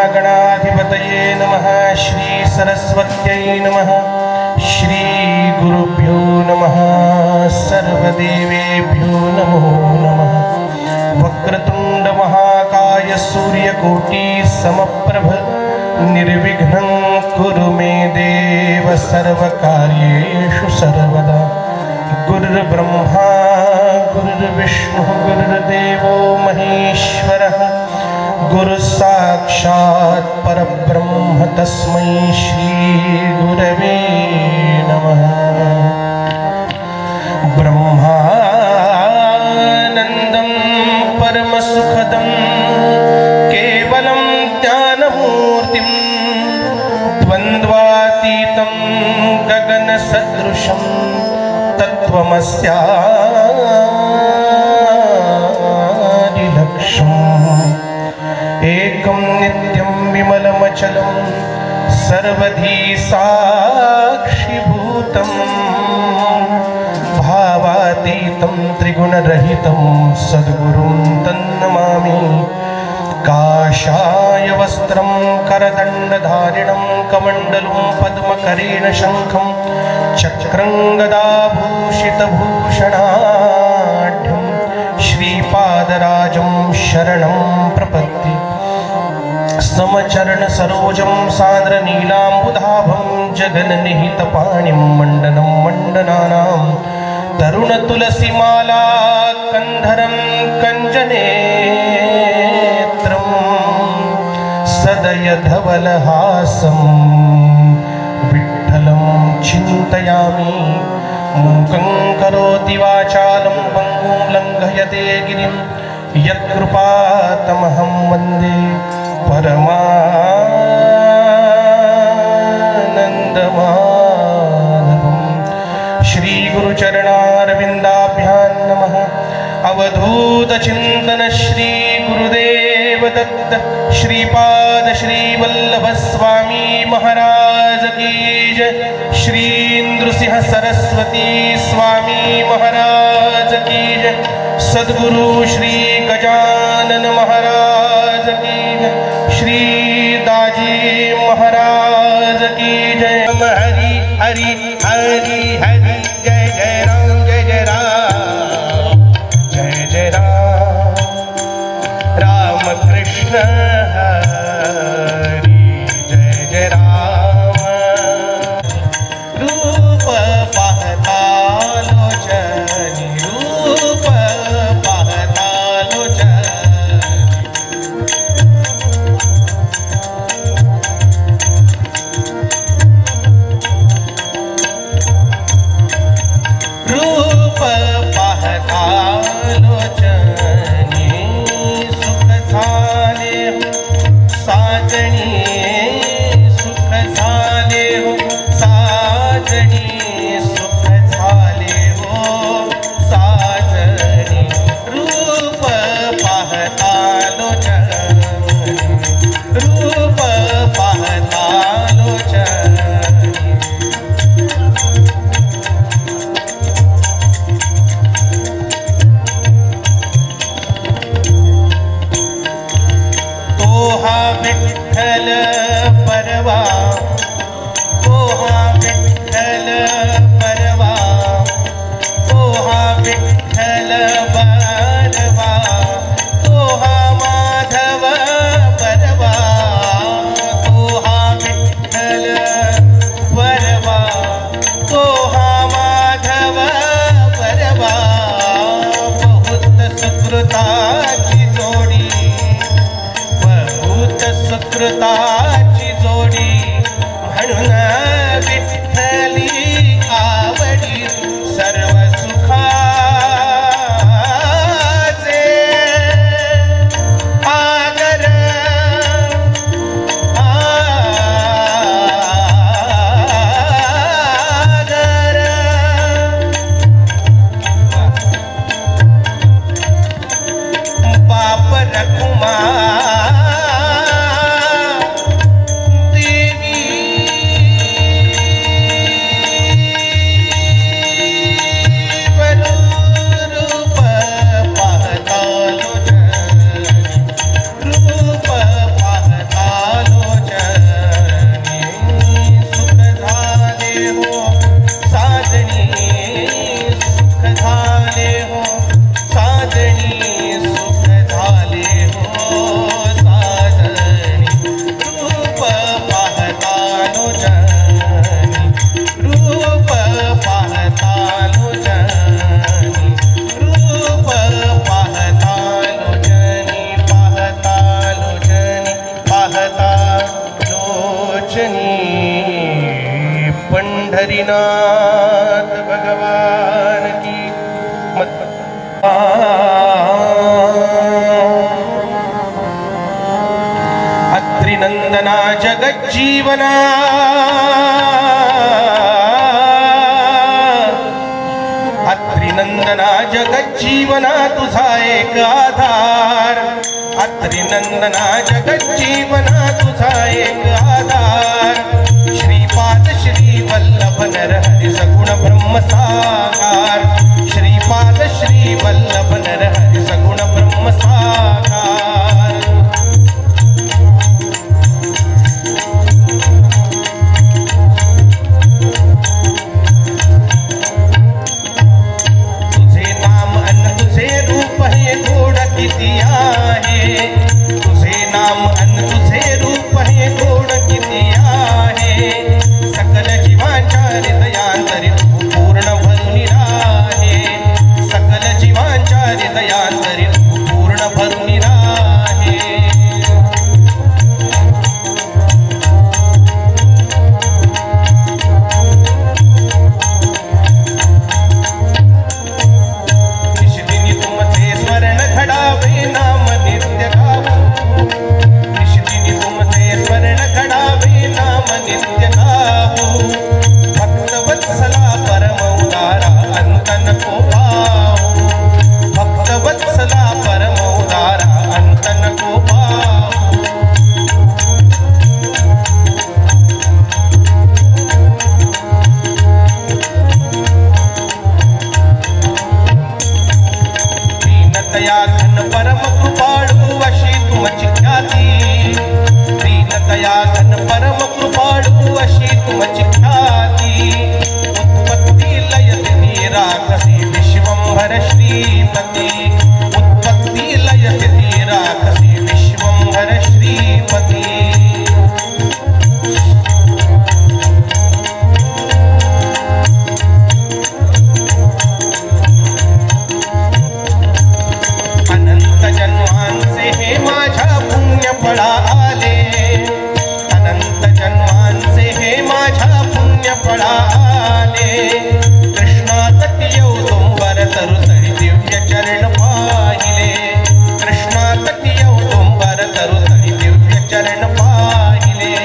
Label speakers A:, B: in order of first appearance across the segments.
A: महागणाधिपतये नमः। श्री सरस्वत्यै नमः। श्री गुरुभ्यो नमः। सर्वदेवेभ्यो नमो नमः। वक्रतुंड महाकाय सूर्यकोटि समप्रभ निर्विघ्नं कुरु मे देव सर्वकार्येषु सर्वदा। गुरुर्ब्रह्मा गुरुर्विष्णुः गुरुर्देवो महेश्वरः। गुरुसाक्षात् परब्रह्म तस्मै श्री गुरवे नमः। ब्रह्मानन्दं परमसुखदं केवलं ज्ञानमूर्तिं द्वन्द्वातीतं गगनसदृशं तत्त्वमस्यादिलक्ष्यम्। एकं नित्यं विमलमचलं सर्वधी साक्षिभूतं भावातीतं त्रिगुणरहितं सद्गुरुं तन्नमामि। काषाय वस्त्रं करदण्डधारिणं कमण्डलुं पद्मकरेण शङ्खं चक्रं गदाभूषितभूषणाढ्यं श्रीपादराजं शरणं प्रपद्ये। समचरण सरोजं सान्द्रनीलाम्बुधाभं जगन्निहितपाणिं मण्डनं मण्डनानां तरुणतुलसीमाला कन्धरं कञ्जनेत्रं सदयधवलहासं विठ्ठलं चिन्तयामि। मूकं करोति वाचालं पङ्गुं लङ्घयते गिरिं यत्कृपातमहं वन्दे परमानन्दमाधवम्। श्री गुरुचरणारविन्दाभ्यां नमः। अवधूतचिन्तन श्री गुरुदेव दत्त श्रीपाद श्री वल्लभ स्वामी महाराज की जय। श्री नृसिंह सरस्वती स्वामी महाराज की जय। सद्गुरु श्री गजानन महाराज की जय। श्री दाजी महाराज की जय। हरि हरि हरि हरि जय जय राम जय जय राम जय जय राम। राम कृष्ण हरि जय जय राम। रूप पाहता लोचनी रूप पाहता लोचनी। रूप पाहता लोचनी सुख झाले साजणी सुख झाले हो साजणी सुख झाले हो साजणी। रूप पाहता लोचनी रूप पाहता लोचनी। तोहा विठ्ठल परवा तोहा विठ्ठल परवा तोहा विठ्ठल परवा तोहा माधव परवा तोहा विठ्ठल परवा तोहा माधव परवा। बहुत सुकृताची जोडी बहुत सुकृताची जोडी म्हणून विठ्ठली आवडी सर्व सुखाचे आगर आगर। बाप रखुमा पंढरीनाथ भगवान की अत्रिनंदना जगज्जीवना अत्रिनंदना जगज्जीवना तुझा एक आधार अत्रिनंदना जगज्जीवना तुझा एक आधार श्रीपाद श्री वल्लभ नरहरि सगुण ब्रह्म साकार श्रीपाद श्री वल्लभ नरहरि सगुण ब्रह्म साकार तुझे नाम अन तुझे रूप है गोड किती आहे तुझे नाम अन तुझे रूप है गोड किती आहे सकल जीवांच्या हृदयांतरी तू पूर्ण भरून राहे सकल जीवांच्या हृदयांतरी तू पूर्ण भरून राहे निशिदिनी तुमचे स्मरण घडावे नाम नित्य गावो निशिदिनी तुमचे स्मरण घडावे नाम नित्य गावो भक्त वत्सला परम उदारा अंत नको पावो भक्त वत्सला परम उदारा अंत नको पावो दीनतया घन परम कृपाळू अशी तुमची ख्याती दीनतया घन परम कृपाळू अशी तुमची ख्याती उत्पत्ती लय स्थिती राखसी विश्वंभर श्रीपती उत्पत्ती लय स्थिती राखसी विश्वंभर श्रीपती अनंत जन्मांचे हे माझ्या पुण्य फळा आले अनंत जन्मांचे हे माझ्या पुण्य फळा आले कृष्णात यौदुंबर तरुतरी दिव्य चरण पाहिले कृष्णात यौदुंबर तरुतरी दिव्य चरण पाहिले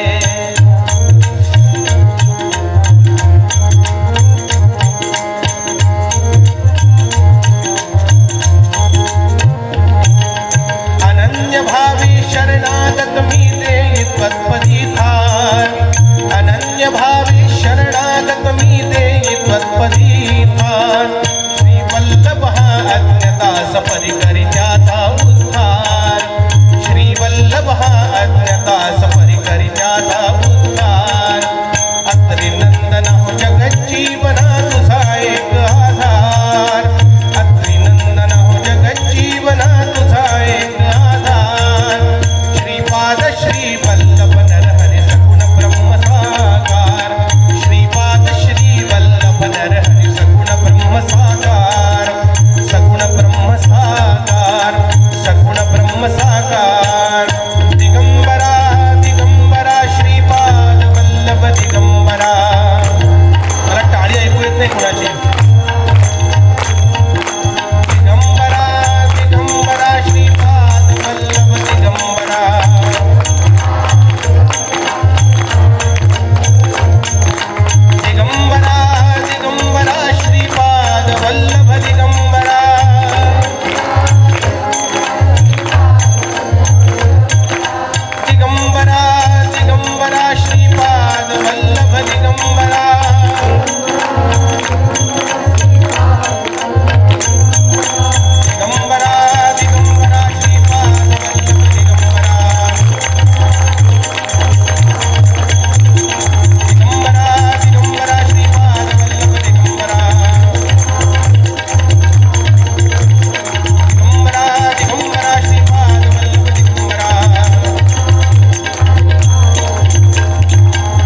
A: अनन्य भावी शरणागत मी देई त्वत्पदी थान अनन्य भावी शरणागत मी देई त्वत्पदी थान श्री वल्लभ हा अज्ञदास परिकरी त्याचा उद्धार श्री वल्लभ हा अज्ञदास परिकरी त्याचा उद्धार अत्रिनंदन हो जगज्जीवना तुझा एक आधार अत्रिनंदन हो जगज्जीवना तुझा एक आधार श्रीपाद श्री वल्लभ नरहरि सगुण ब्रह्म साकार श्रीपाद श्री वल्लभ नरहरि सगुण ब्रह्म साकार सगुण ब्रह्म साकार सगुण ब्रह्म साकार दिगंबरा दिगंबरा श्रीपाद वल्लभ दिगंबरा मला टाळी ऐकू येत नाही कुणाची दिगंबरा दिगंबरा श्रीपाद वल्लभ दिगंबरा दिगंबरा दिगंबरा श्रीपाद वल्लभ दिगंबरा दिगंबरा दिगंबरा श्रीपाद वल्लभ दिगंबरा दिगंबरा दिगंबरा श्रीपाद वल्लभ दिगंबरा दिगंबरा दिगंबरा श्रीपाद वल्लभ दिगंबरा दिगंबरा दिगंबरा श्रीपाद वल्लभ दिगंबरा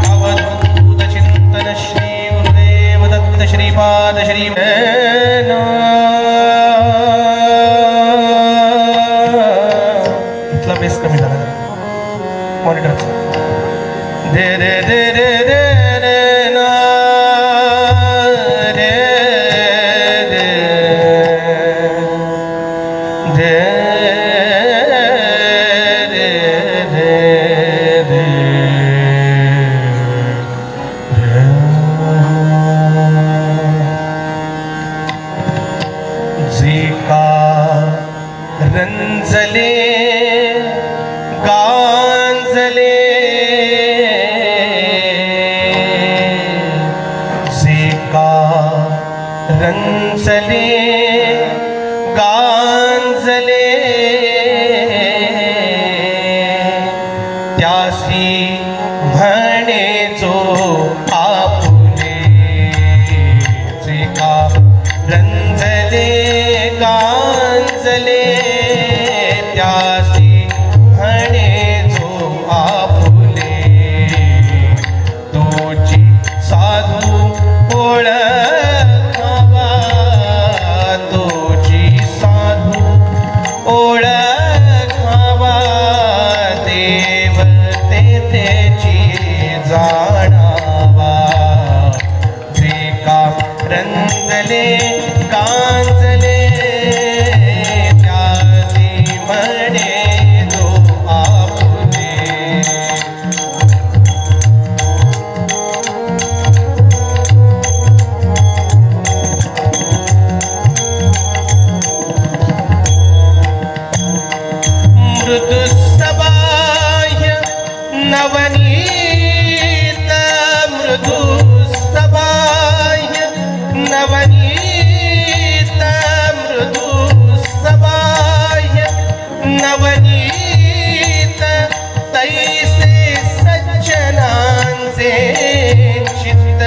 A: अवधूत चिंतन श्री गुरुदेव दत्त श्रीपाद श्री इथला बेस कमी झाला मॉनिटरचा दे रे दे रे दे रे ना गांजले त्यासी म्हणे जो आपुले जे का रंजले गांजले त्यासी म्हणे जो आपुले तोची साधू ओळखावा तोची साधू ओळखावा देव तेची जाणावा जे का रंजले गांजले त्यासी म्हणे जो आपुले मृदुस्तबाह्य नवनीत मृदुस्तबाह्य नवनीत मृदुस्तबाह्य नवनीत तैसे सज्जनांचे चित्त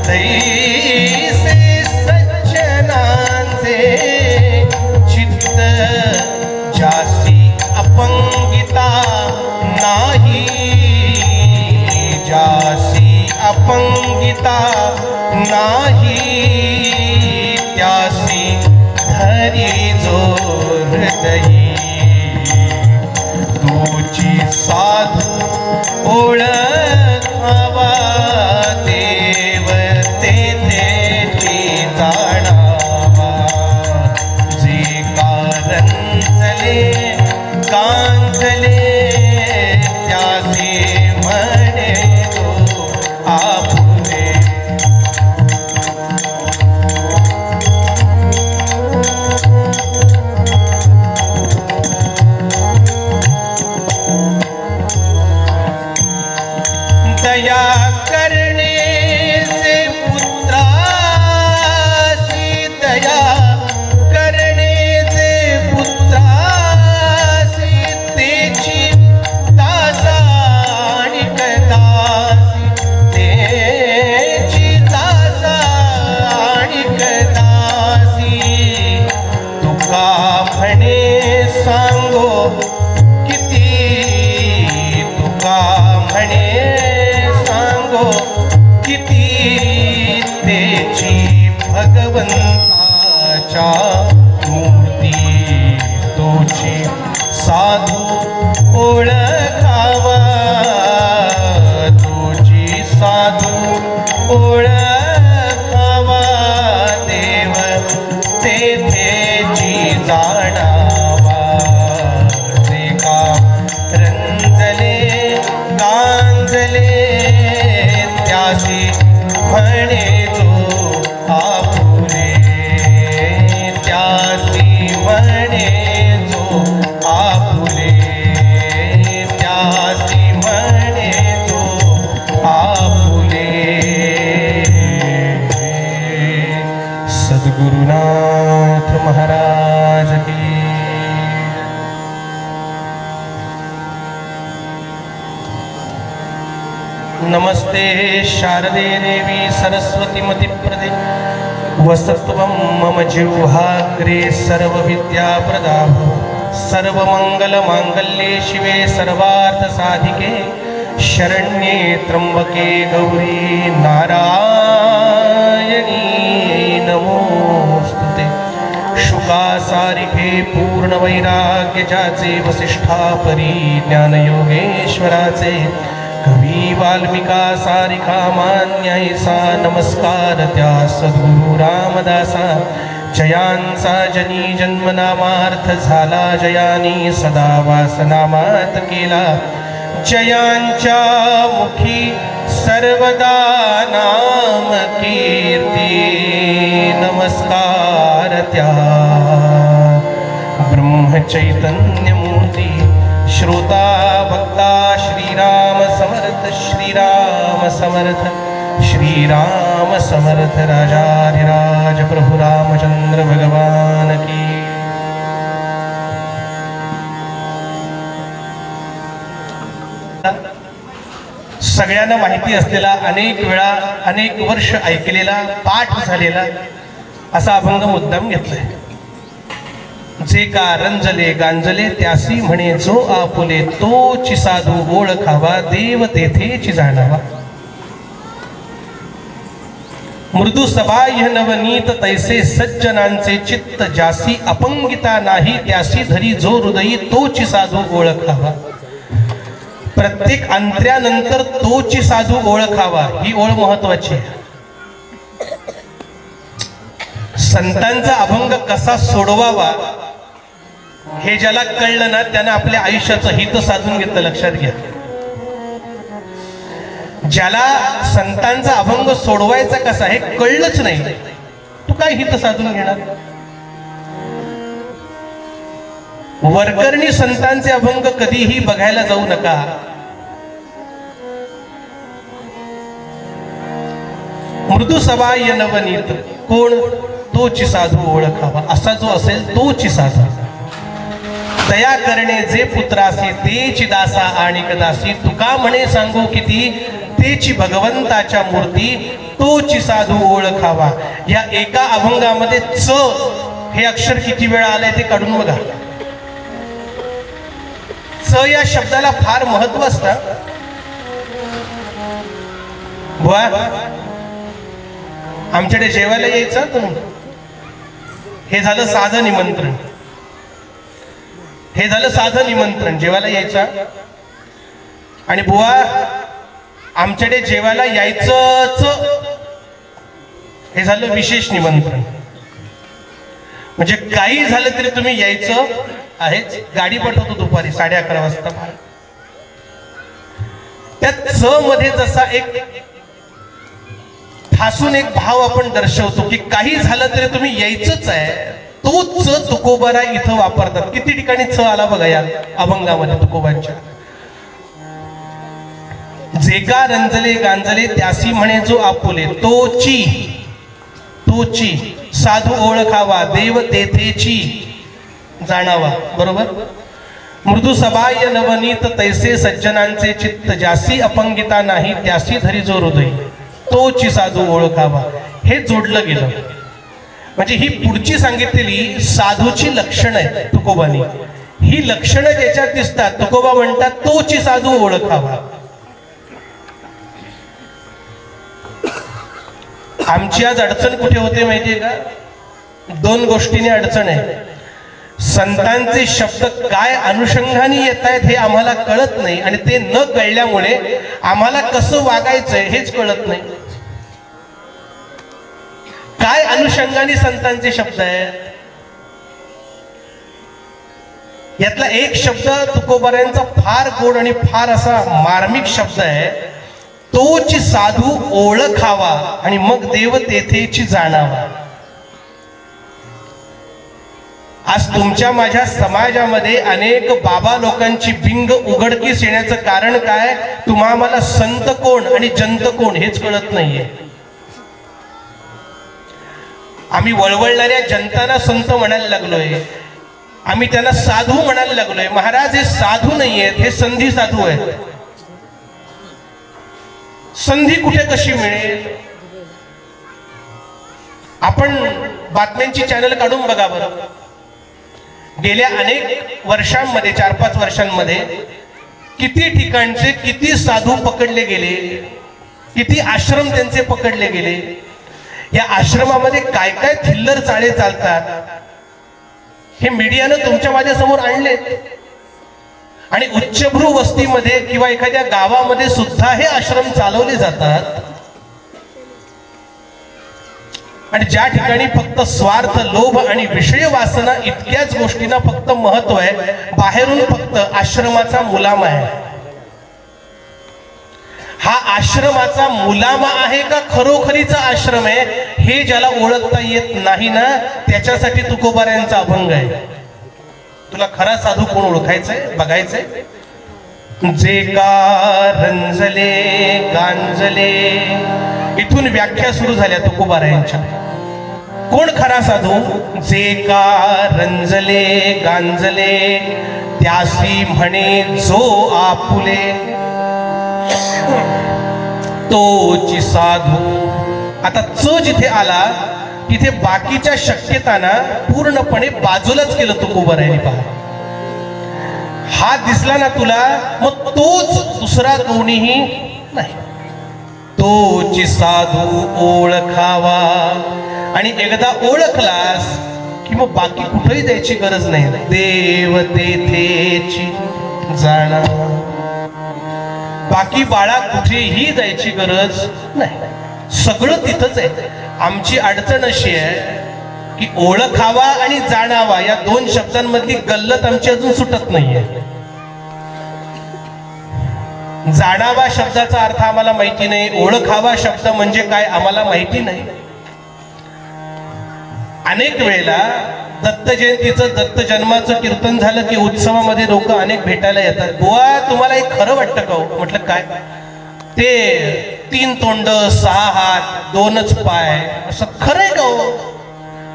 A: तैसे सज्जनांचे चित्त जासी अपंगिता नाही जासी अपंगिता नाही त्यासी धरी जो हृदयी तोची साधू ओळखावा देव तेची जाणावा जे कारंजले गांजले त्यासी म्हणे जो आपुले दया करण्याचे पुत्रासी दया करण्याचे पुत्रासी तेची दासा आणि कदासी तेची दासा आणि कदासी तुका म्हणे सांगो किती तुका म्हणे सांगो किती तेची भगवंताच्या मूर्ती तोची साधू ओळखावा तोची साधू ओळखावा देव तेची जाणावा जे का रंजले गांजले त्यासी म्हणे जो आपुले त्यासी म्हणे जो आपुले त्यासी म्हणे जो आपुले सद्गुरुनाथ महाराज की नमस्ते शारदे देवी सरस्वती मतिप्रदे वसत्वं मम जिह्वाग्रे सर्वविद्याप्रदा सर्वमङ्गलमाङ्गल्ये शिवे सर्वार्थसाधिके शरण्ये त्र्यम्बके गौरी नारायणी नमोस्तुते शुकासारिके पूर्णवैराग्य ज्याचे वसिष्ठा परी ज्ञानयोगेश्वराचे कवी वाल्मिका सारिका मान्यायसा नमस्कार त्या सद्गुरु रामदासा जयांचा जनी जन्मनामार्थ झाला जयानी सदा वासनामात केला जयांच्या मुखी सर्वदा नाम कीर्ती नमस्कार त्या ब्रह्मचैतन्य मूर्ती श्रोता भक्ता श्रीराम समर्थ श्री राम समर्थ राजाधिराज प्रभु रामचंद्र भगवान की। सगळ्यांना माहिती असलेला, अनेक वेळा अनेक वर्ष ऐकलेला, पाठ झालेला असा अभंग मुद्दाम घेतलाय। जे का रंजले गांजले त्यासी म्हणे जो आपुले, तोची साधू ओळखावा देव तेथेची जाणावा। मृदू सबाह्य नवनीत तैसे सज्जनांचे चित्त, जासी अपंगिता नाही त्यासी धरी जो हृदयी, तोची साधू ओळखावा। प्रत्येक अंतऱ्यानंतर तोची साधू ओळखावा ही ओळ महत्वाची आहे। संतांचा अभंग कसा सोडवावा हे ज्याला कळलं ना त्यानं आपल्या आयुष्याचं हित साधून घेतलं, लक्षात घ्या। ज्याला संतांचा अभंग सोडवायचा कसा हे कळलंच नाही, तू काय हित साधून घेणार? वरकरणी संतांचे अभंग कधीही बघायला जाऊ नका। मृदू सबाह्य नवनीत, कोण? तोची साधू ओळखावा, असा जो असेल तोची साधू। दया करणे जे पुत्रासी, तेची दासा आणि कदासी, तुका म्हणे सांगू किती, तेची भगवंताच्या मूर्ती, तोची साधू ओळखावा। या एका अभंगामध्ये च हे अक्षर किती वेळा आलंय ते काढून बघा। च या शब्दाला फार महत्व असतं। बुवा आमच्याकडे जेवायला यायचं तुम्ही, हे झालं साधं निमंत्रण, हे झालं साधं निमंत्रण, जेवायला यायचं। आणि बुवा आमच्याकडे जेवायला यायचंच, हे झालं विशेष निमंत्रण। म्हणजे काही झालं तरी तुम्ही यायचं आहेच। गाडी पाठवतो दुपारी 11:30 वाजता। त्या च मध्ये जसा एक ठासून एक भाव आपण दर्शवतो की काही झालं तरी तुम्ही यायचंच आहे, तो च तुकोबारा इथं वापरतात। किती ठिकाणी च आला बघा या अभंगामध्ये तुकोबांच्या। जे का रंजले गांजले त्यासी म्हणे जो आपुले, तोची साधू ओळखावा देव तेथेची जाणावा। बरोबर। मृदू सबाह्य नवनीत तैसे सज्जनांचे चित्त, जासी अपंगिता नाही त्यासी धरी जो हृदय, तोची साधू ओळखावा। हे जोडलं गेलं म्हणजे ही पुढची सांगितलेली साधूची लक्षणं आहेत तुकोबानी। ही लक्षणं ज्याच्यात दिसतात तुकोबा म्हणतात तोची साधू ओळखावा। आमची आज अडचण कुठे होते माहितीये का? दोन गोष्टीने अडचण आहे। संतांचे शब्द काय अनुषंगाने येत आहेत हे आम्हाला कळत नाही, आणि ते न कळल्यामुळे आम्हाला कसं वागायचंय हेच कळत नाही। काय अनुषंगाने संतांचे शब्द आहेत, यातला एक शब्द तुकोबाऱ्यांचा फार गोड आणि फार असा मार्मिक शब्द आहे, तोची साधू ओळखावा आणि मग देव तेथेची जाणावा। आज तुमच्या माझ्या समाजामध्ये अनेक बाबा लोकांची बिंग उघडकीस येण्याचं कारण काय? तुम्हा मला संत कोण आणि जंत कोण हेच कळत नाहीये। आम्ही वळवळणाऱ्या जनतांना संत म्हणायला लागलोय, आम्ही त्यांना साधू म्हणायला लागलोय। महाराज हे साधू नाही आहेत, हे संधी साधू आहेत। संधी कुठे कशी मिळेल? आपण बातम्यांची चॅनल काढून बघा बरं। गेल्या अनेक वर्षांमध्ये 4-5 वर्षांमध्ये किती ठिकाणचे किती साधू पकडले गेले, किती आश्रम त्यांचे पकडले गेले। या आश्रमामध्ये काय काय थिल्लर चाळे चालतात हे मीडियानं तुमच्या माझ्या समोर आणले। आणि उच्चभ्रू वस्तीमध्ये किंवा एखाद्या गावामध्ये सुद्धा हे आश्रम चालवले जातात। आणि ज्या ठिकाणी फक्त स्वार्थ, लोभ आणि विषय वासना इतक्याच गोष्टींना फक्त महत्व आहे, बाहेरून फक्त आश्रमाचा मुलामा आहे। हा आश्रमाचा मुलामा आहे का खरोखरीचा आश्रम आहे हे ज्याला ओळखता येत नाही ना, त्याच्यासाठी तुकोबाऱ्यांचा अभंग आहे। तुला खरा साधू कोण ओळखायचंय, बघायचंय? जे का रंजले गांजले इथून व्याख्या सुरू झाल्या तुकोबारायांच्या. कोण खरा साधू? जे का रंजले गांजले त्यासी म्हणे जो आपुले, तोची साधू. आता च जिथे आला तिथे बाकीच्या शक्यतांना पूर्णपणे बाजूलाच केलं तुकोबारायांनी. पहा, हा दिसला ना तुला, मग तोच दुसरा कोणीही नाही. तोची साधू ओळखावा, आणि एकदा ओळखलास की मग बाकी कुठेही जायची गरज नाही. देव तेथेची जाणा, बाकी बाळा कुठेही जायची गरज नाही, सगळं तिथंच आहे. आमची अडचण अशी आहे की ओळखावा आणि जाणावा या दोन शब्दांमधली गल्लत आमची अजून सुटत नाहीये. जाणावा शब्दाचा अर्थ आम्हाला माहिती नाही, ओळखावा शब्द म्हणजे काय आम्हाला माहिती नाही. अनेक वेळेला दत्त जयंतीचं दत्त जन्माचं कीर्तन झालं की उत्सवामध्ये लोक अनेक भेटायला येतात. बुवा तुम्हाला एक खरं वाटतं का हो? म्हटलं काय? ते 3 तोंड 6 हात 2च पाय असं खरंय का हो?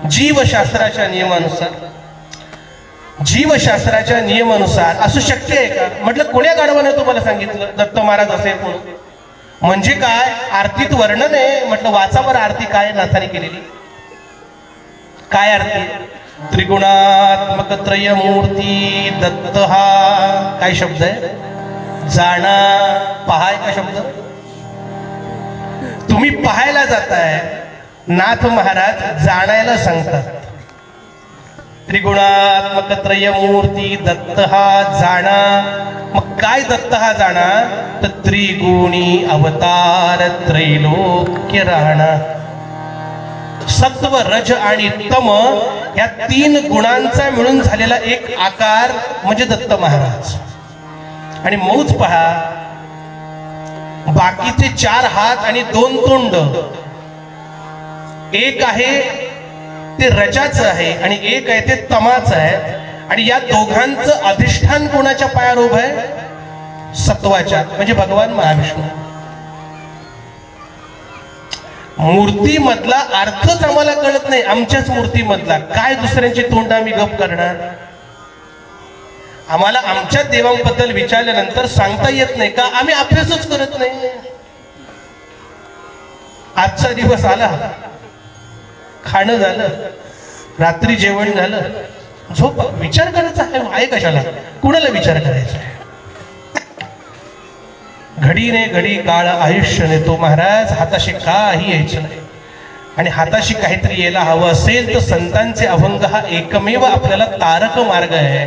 A: जीवशास्त्राच्या नियमानुसार, जीवशास्त्राच्या नियमानुसार असं शक्य आहे का? म्हटलं कोण्या गाढवाने तुम्हाला सांगितलं दत्त महाराज असेल म्हणून? म्हणजे काय? आरतीत वर्णन आहे. म्हटलं वाचा बरं आरती काय नाथाने केलेली. काय आरती? त्रिगुणात्मक त्रयमूर्ती दत्त हा काय शब्द आहे? जाणा. पहाय का शब्द? तुम्ही पाहायला जाताय, नाथ महाराज जाणायला सांगतात. त्रिगुणात्मक त्रयमूर्ती दत्त हा जाणा. मग काय दत्त हा जाणा? तर त्रिगुणी अवतार त्रैलोक्य राहणा. सत्व रज आणि तम या 3 गुणांचा मिळून झालेला एक आकार म्हणजे दत्त महाराज. आणि मौज पहा, बाकीचे 4 हात आणि 2 तोंड, एक आहे ते रजाचं आहे आणि एक आहे ते तमाचं आहे. आणि या दोघांचं अधिष्ठान कोणाच्या पायावर उभं आहे? सत्वाच्या, म्हणजे भगवान महाविष्णू. मूर्तीमधला अर्थच आम्हाला कळत नाही. आमच्याच मूर्तीमधला काय दुसऱ्यांची तोंड आम्ही गप करणार? आम्हाला आमच्या देवांबद्दल विचारल्यानंतर सांगता येत नाही का आम्ही अभ्यासच करत नाही. आजचा दिवस आला, खाणं झालं, रात्री जेवण झालं, झोप. विचार करायचा आहे कशाला? कुणाला विचार करायचा आहे? घडीने घडी काळ आयुष्य नेतो महाराज. हाताशी काही यायचं नाही, आणि हाताशी काहीतरी यायला हवं असेल तर संतांचे अभंग हा एकमेव आपल्याला तारक मार्ग आहे.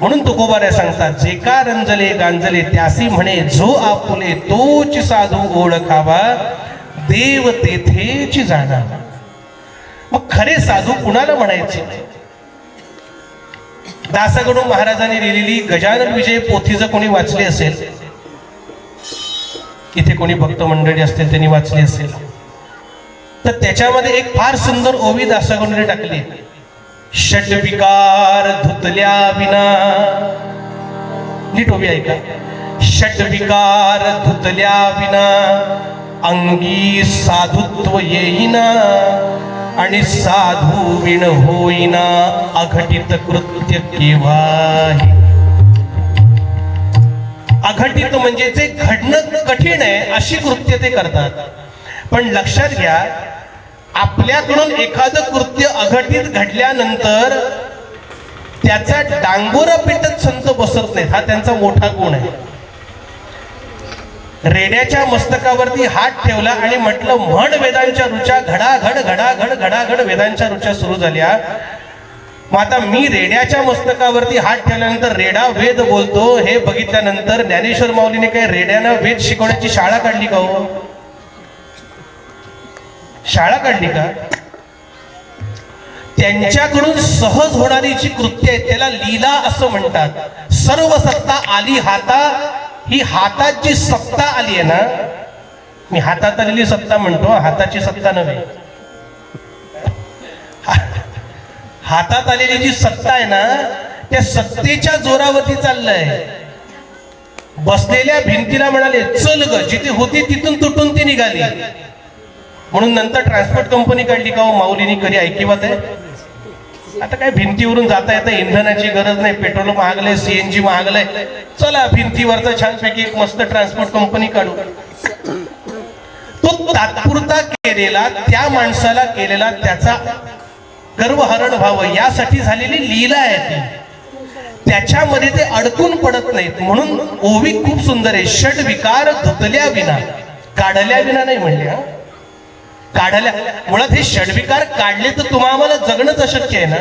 A: म्हणून तुकोबाराय सांगतात, जे का रंजले गांजले त्यासी म्हणे जो आपुले, तोची साधू ओळखावा देव तेथेची जाणा. मग खरे साधू कुणाला म्हणायचे? दासगणू महाराजांनी लिहिलेली गजानन विजय पोथी जर कोणी वाचली असेल, इथे कोणी भक्त मंडळी असतील त्यांनी वाचली असेल, तर त्याच्यामध्ये एक फार सुंदर ओवी दासगणूने टाकली. षड्विकार धुतल्या विना, नीट ओवी ऐका. षड्विकार धुतल्या विना अंगी साधुत्व येईना, आणि साधू विण होईना अघटित कृत्य केव्हाही. अघटित म्हणजे जे घडणं कठीण आहे अशी कृत्य ते करतात. पण लक्षात घ्या, आपल्याकडून एखादं कृत्य अघटित घडल्यानंतर त्याचा डांगोरा पिटत संत बसत नाहीत. हा त्यांचा मोठा गुण आहे. रेड्याच्या मस्तकावरती हात ठेवला आणि म्हटलं म्हण वेदांच्या रुचा, घडाघड घडाघड घडाघड वेदांच्या रुचा सुरू झाल्या. मग आता मी रेड्याच्या मस्तकावरती हात ठेवल्यानंतर रेडा वेद बोलतो हे बघितल्यानंतर ज्ञानेश्वर माऊलीने काही रेड्यांना वेद शिकवण्याची शाळा काढली का हो? शाळा काढली का? त्यांच्याकडून सहज होणारी जी कृत्य आहे त्याला लीला असं म्हणतात. सर्व सत्ता आली हाता, ही हातात जी सत्ता आली आहे ना, मी हातात आलेली सत्ता म्हणतो, हाताची सत्ता नव्हे. हातात आलेली जी सत्ता आहे ना, त्या सत्तेच्या जोरावरती चाललंय. बसलेल्या भिंतीला म्हणाले चल ग, जिथे होती तिथून तुटून ती निघाली. म्हणून नंतर ट्रान्सपोर्ट कंपनी काढली का हो माऊलीनी, कधी ऐकिवात आहे? आता काय भिंतीवरून जाता येतं, इंधनाची गरज नाही, पेट्रोल महागलंय, सीएनजी महागलंय, चला भिंतीवरचा छानपैकी एक मस्त ट्रान्सपोर्ट कंपनी काढू. तो तात्पुरता केलेला, त्या माणसाला केलेला त्याचा गर्वहरण व्हावं यासाठी झालेली लीला आहे ती. त्याच्यामध्ये ते अडकून पडत नाहीत. म्हणून ओवी खूप सुंदर आहे. षड विकार धुतल्या विना, काढल्या विना नाही म्हणले. काढल्या, मुळात हे षडविकार काढले तर तुम्हाला जगणंच अशक्य आहे ना.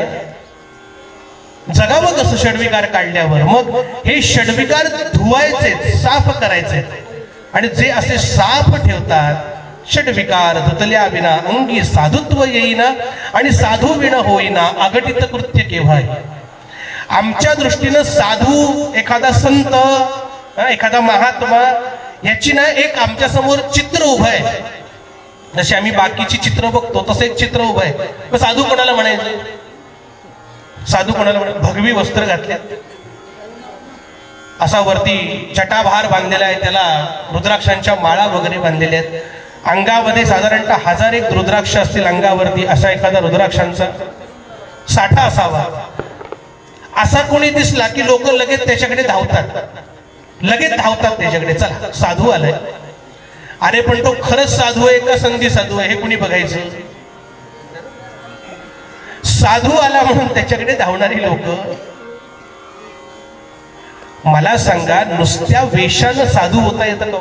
A: जगावं कसं षडविकार काढल्यावर? मग हे षडविकार धुवायचे, साफ करायचे. आणि जे असे साफ ठेवतात, षडविकार धुतल्या विना अंगी साधुत्व येईना आणि साधू विना होईना अघटित कृत्य केव्हाय. आमच्या दृष्टीनं साधू, एखादा संत, एखादा महात्मा याची ना एक आमच्या समोर चित्र उभं आहे. जसे आम्ही बाकीची चित्र बघतो तसं एक चित्र उभं आहे. मग साधू कोणाला म्हणायचं? साधू कोणाला म्हणायचं? भगवी वस्त्र घातले, असा वरती जटाभार बांधलेला आहे, त्याला रुद्राक्षांच्या माळा वगैरे बांधलेल्या आहेत, अंगामध्ये साधारणतः 1000 रुद्राक्ष असतील अंगावरती, असा एखादा रुद्राक्षांचा साठा असावा. असा कोणी दिसला की लोक लगेच त्याच्याकडे धावतात, लगेच धावतात त्याच्याकडे. चला साधू आलाय. अरे पण तो खरंच साधू आहे का संधी साधू आहे हे कुणी बघायचं? साधू आला म्हणून त्याच्याकडे धावणारी लोक. मला सांगा, नुसत्या वेशानं साधू होता येतं का?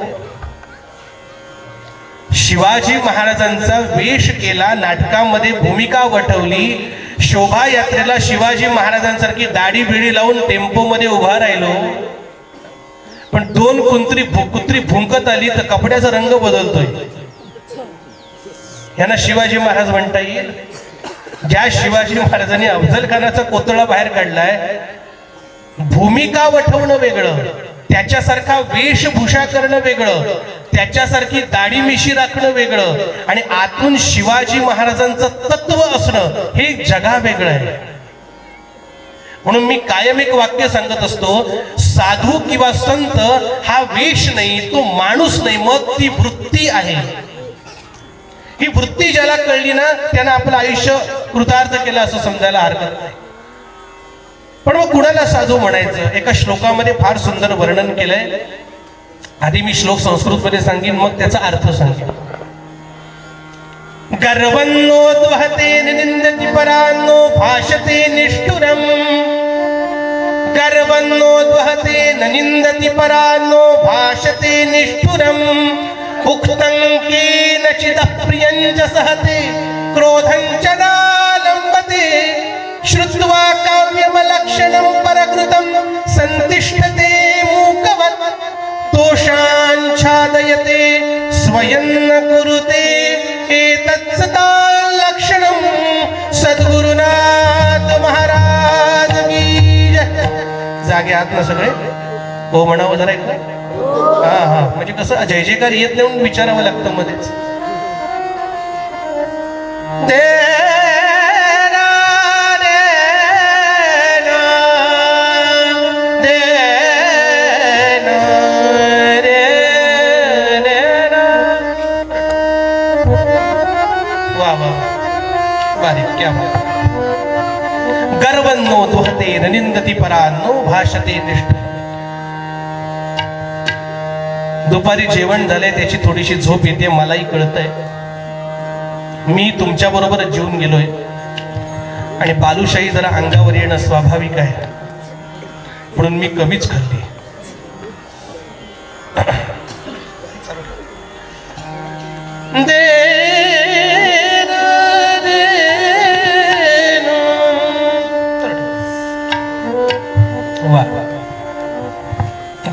A: शिवाजी महाराजांचा वेश केला, नाटकामध्ये भूमिका वठवली, शोभायात्रेला शिवाजी महाराजांसारखी दाढी बिडी लावून टेम्पो मध्ये उभा राहिलो, पण 2 कुत्री भुंकत आली तर कपड्याचा रंग बदलतोय. यांना शिवाजी महाराज म्हणता येईल? ज्या शिवाजी महाराजांनी अफजल खानाचा कोतळा बाहेर काढलाय, भूमिका वठवणं वेगळं, त्याच्यासारखा वेशभूषा करणं वेगळं, त्याच्यासारखी दाढी मिशी राखणं वेगळं, आणि आतून शिवाजी महाराजांचं तत्व असणं हे जगा वेगळं आहे. म्हणून मी कायम एक वाक्य सांगत असतो, साधू किंवा संत हा वेश नाही, तो माणूस नाही, मग ती वृत्ती आहे. ही वृत्ती ज्याला कळली ना, त्यानं आपलं आयुष्य कृतार्थ केलं असं समजायला हरकत नाही. पण मग कुणाला साधू म्हणायचं? एका श्लोकामध्ये फार सुंदर वर्णन केलंय. आधी मी श्लोक संस्कृत मध्ये सांगेन, मग त्याचा अर्थ सांगेन. गर्वन्नोद्वहते निंदति परान्नो भाषते निष्ठुरम्. गर्वन्नोद्वहते न निंदति परान्नो भाषते निष्ठुरम्. उक्तं केनचिदः प्रियं च सहते क्रोधं च नालम्बते. श्रुत्वा काव्यमलक्षणं परकृतं संतिष्ठते मूकवत्. दोषाञ्छादयते स्वयं न कुरुते एतत्सता लक्षणं. सद्गुरुनाथ महाराज की जय. जागे आहात ना सगळे? हो म्हणावं जरा एकदा. हा, म्हणजे कसं जय जयकार येत नाही म्हणून विचारावं लागतं मध्येच. गर्वन्नो दुहते न निंदति परान्नो भाषते निष्ठुरम्. दुपारी जेवण झालंय, त्याची थोडीशी झोप येते, मलाही कळतंय. मी तुमच्या बरोबरच जेवून गेलोय आणि बालुशाही जरा अंगावर येणं स्वाभाविक आहे, म्हणून मी कमीच खाल्ली.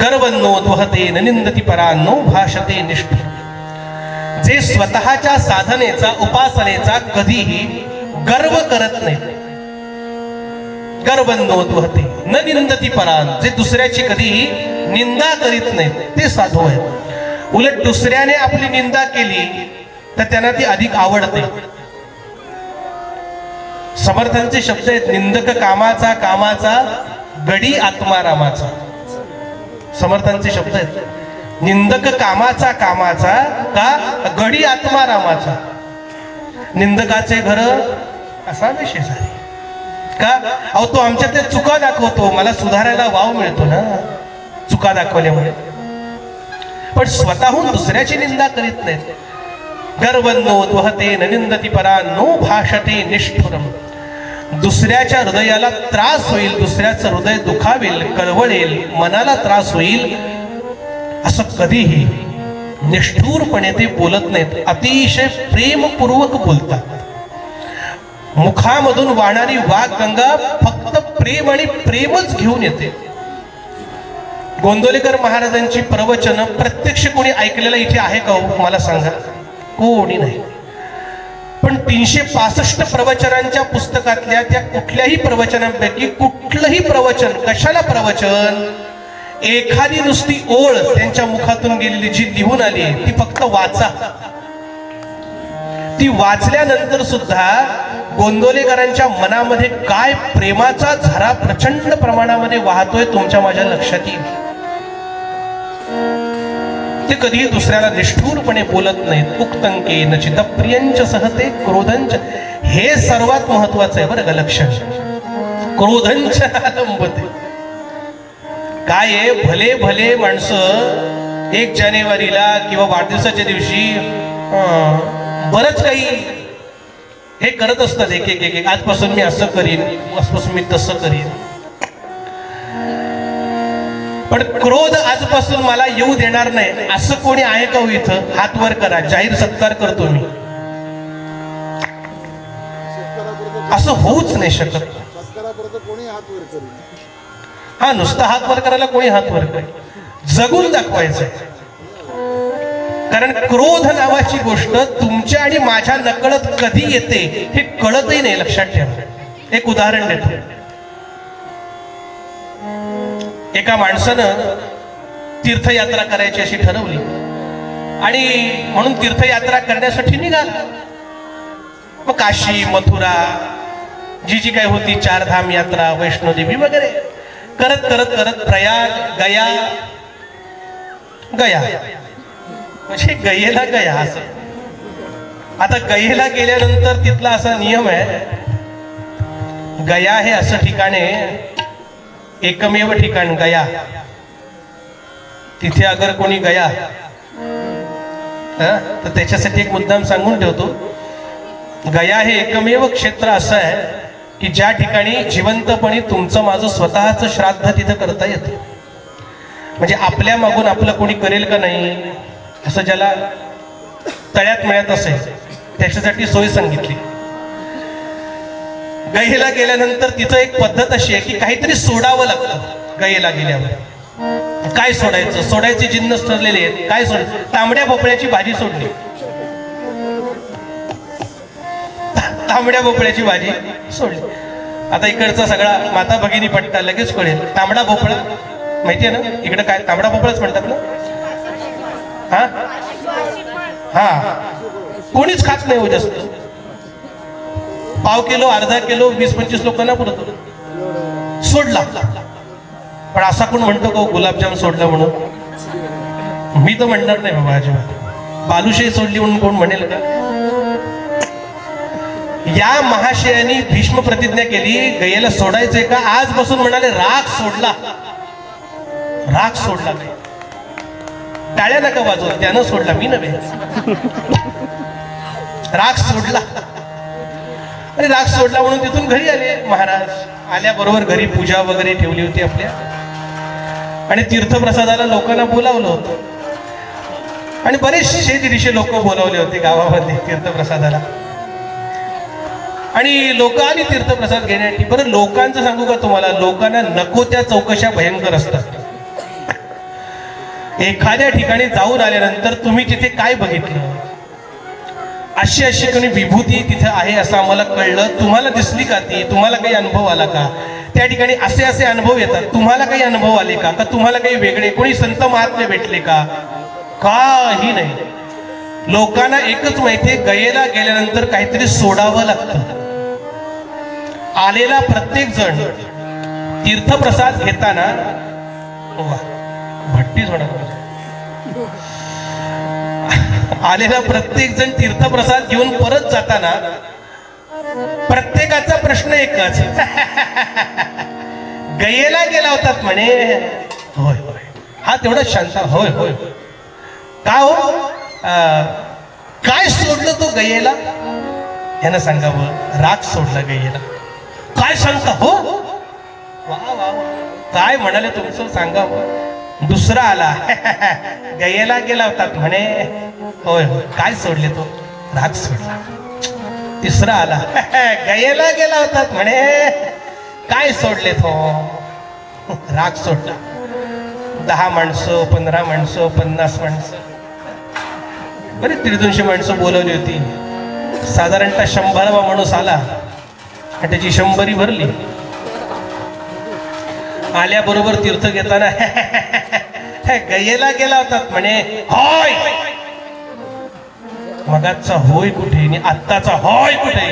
A: गर्वन्नोद्वहते न निंदति परान्नो भाषते निष्ठुरम्. जे स्वतःच्या साधनेचा, उपासनेचा कधीही गर्व करत नाही. गर्वन्नोद्वहते न निंदति परान्, जे दुसऱ्याची कधीही निंदा करीत नाही, ते साधू आहेत. उलट दुसऱ्याने आपली निंदा केली तर त्यांना ती अधिक आवडते. समर्थांचे शब्द आहेत, निंदक कामाचा, कामाचा गडी आत्मारामाचा. समर्थांचे शब्द आहेत. निंदक कामाचा कामाचा का गडी आत्मा रामाचा. निंदकाचे घर असावे शेजारी का. अहो तो आमच्या ते चुका दाखवतो, मला सुधारायला वाव मिळतो ना चुका दाखवल्यामुळे. पण स्वतःहून दुसऱ्याची निंदा करीत नाहीत. गर्वन्नोद्वहते न निंदती परा नो भाषते निष्ठुरम. दुसऱ्याच्या हृदयाला त्रास होईल, दुसऱ्याचं हृदय दुखावेल, कळवळेल, मनाला त्रास होईल असं कधीही निष्ठुरपणे ते बोलत नाहीत. अतिशय प्रेमपूर्वक बोलतात. मुखामधून वाहणारी वाग्गंगा फक्त प्रेम आणि प्रेमच घेऊन येते. गोंदवलेकर महाराजांची प्रवचन प्रत्यक्ष कोणी ऐकलेलं इथे आहे का हो? मला सांगा. कोणी नाही. पण 365 प्रवचनांच्या पुस्तकातल्या त्या कुठल्याही प्रवचनांपैकी कुठलंही प्रवचन, कशाला प्रवचन, एखादी नुसती ओळ त्यांच्या मुखातून गेलेली जी लिहून आली ती फक्त वाचा. ती वाचल्यानंतर सुद्धा गोंदवलेकरांच्या मनामध्ये काय प्रेमाचा झरा प्रचंड प्रमाणामध्ये वाहतोय तुमच्या माझ्या लक्षात येईल. ते कधीही दुसऱ्याला निष्ठुरपणे बोलत नाहीत. उक्तंके नचित प्रियंच सहते क्रोधंच. हे सर्वात महत्वाचं आहे बरं का, लक्षात. क्रोधंच लंबते. काय आहे, भले भले माणसं 1 जानेवारीला किंवा वाढदिवसाच्या दिवशी बरंच काही हे करत असतात. एक एक एक आजपासून मी असं करीन, आजपासून मी तसं करीन. पण क्रोध आजपासून मला येऊ देणार नाही असं कोणी आहे का हो इथं? हात वर करा, जाहीर सत्कार करतो मी. असं होऊच नाही शकत. हा, नुसता हात वर करायला कोणी हात वर करेल. जगून दाखवायचंय. कारण क्रोध नावाची गोष्ट तुमच्या आणि माझ्या नकळत कधी येते हे कळतही नाही. लक्षात ठेवा. एक उदाहरण देतो. एका माणसानं तीर्थयात्रा करायची अशी ठरवली आणि म्हणून तीर्थयात्रा करण्यासाठी निघाला. मग काशी, मथुरा, जी जी काय होती 4 धाम यात्रा, वैष्णोदेवी वगैरे करत करत करत प्रयाग, गया, गया म्हणजे गयेला गया असं. आता गयेला गेल्यानंतर तिथला असा नियम आहे, गया हे असं ठिकाण आहे, एकमेव ठिकाण गया. तिथे अगर कोणी गया तर त्याच्यासाठी एक मुद्दाम सांगून ठेवतो. गया हे एकमेव क्षेत्र असं आहे की ज्या ठिकाणी जिवंतपणे तुमचं माझं स्वतःचं श्राद्ध तिथं करता येतं. म्हणजे आपल्या मागून आपलं कोणी करेल का नाही असं ज्याला तळ्यात मिळत असेल त्याच्यासाठी सोय सांगितली. गयेला गेल्यानंतर तिथं एक पद्धत अशी आहे की काहीतरी सोडावं लागतं. गयेला गेल्यावर काय सोडायचं? सोडायचे जिन्नस ठरलेले आहेत. काय सोडायचं? तांबड्या भोपळ्याची भाजी सोडली. तांबड्या भोपळ्याची भाजी सोडली. आता इकडचा सगळा माता भगिनी पट्टा लगेच कळेल. तांबडा भोपळा माहितीये ना? इकडे काय तांबडा भोपळाच म्हणतात ना? हा हा, कोणीच खात नाही हो जास्त. पाव किलो, अर्धा किलो, 20-25 लोकांना पुरतो. सोडला. पण असा कोण म्हणतो का गुलाबजाम सोडला म्हणून? मी तर म्हणणार नाही बाबा अजिबात. बालुशाही सोडली म्हणून कोण म्हणेल का? या महाशयांनी भीष्म प्रतिज्ञा केली, गयेला सोडायचंय का? आजपासून म्हणाले राग सोडला. राग सोडला नाही. टाळ्या नका वाजवत, त्यानं सोडला, मी नव्हे. राग सोडला. आणि राग सोडला म्हणून तिथून घरी आले महाराज. आल्याबरोबर घरी पूजा वगैरे ठेवली होती आपल्या आणि तीर्थप्रसादाला लोकांना बोलावलं होतं आणि बरेचसे दीडशे लोक बोलावले होते गावामध्ये तीर्थप्रसादाला. आणि लोक आली तीर्थप्रसाद घेण्यासाठी. बरं, लोकांचं सांगू का तुम्हाला, लोकांना नको त्या चौकशा भयंकर असतात. एखाद्या ठिकाणी जाऊन आल्यानंतर तुम्ही तिथे काय बघितलं, अशी अशी कोणी विभूती तिथे आहे असं आम्हाला कळलं, तुम्हाला दिसली का ती? तुम्हाला काही अनुभव आला का? त्या ठिकाणी असे असे अनुभव येतात, तुम्हाला काही अनुभव आले का? का तुम्हाला काही वेगळे कोणी संत महात्मे भेटले का? काही नाही. लोकांना एकच माहितीये, गयेला गेल्यानंतर काहीतरी सोडावं लागतं. आलेला प्रत्येक जण तीर्थप्रसाद घेताना भट्टीच होणार पाहिजे. आलेला प्रत्येक जण तीर्थप्रसाद घेऊन परत जाताना प्रत्येकाचा प्रश्न एकच, गयेला गेला होतात म्हणे. होय होय. हा तेवढा शांत. होय होय. का हो, काय सोडलं तो गयेला? यानं सांगावं, राग सोडला गयेला. काय सांगता हो? वा वा वा. काय म्हणाले तुमचं सांगावं. दुसरा आला, गयेला गेला होतात म्हणे. होय होय. काय सोडले तो? राग सोडला. तिसरा आला, गयेला गेला होतात म्हणे. काय सोडले तो? राग सोडला. 10 माणसं, 15 माणसं, 50 माणसं, बरे 150 माणसं बोलवली होती. साधारणतः 100वा माणूस आला आणि त्याची 100 भरली. आल्याबरोबर तीर्थ घेताना गयेला गेला होतात म्हणे. होय. मगाचा होय कुठे आणि आत्ताचा होय कुठे?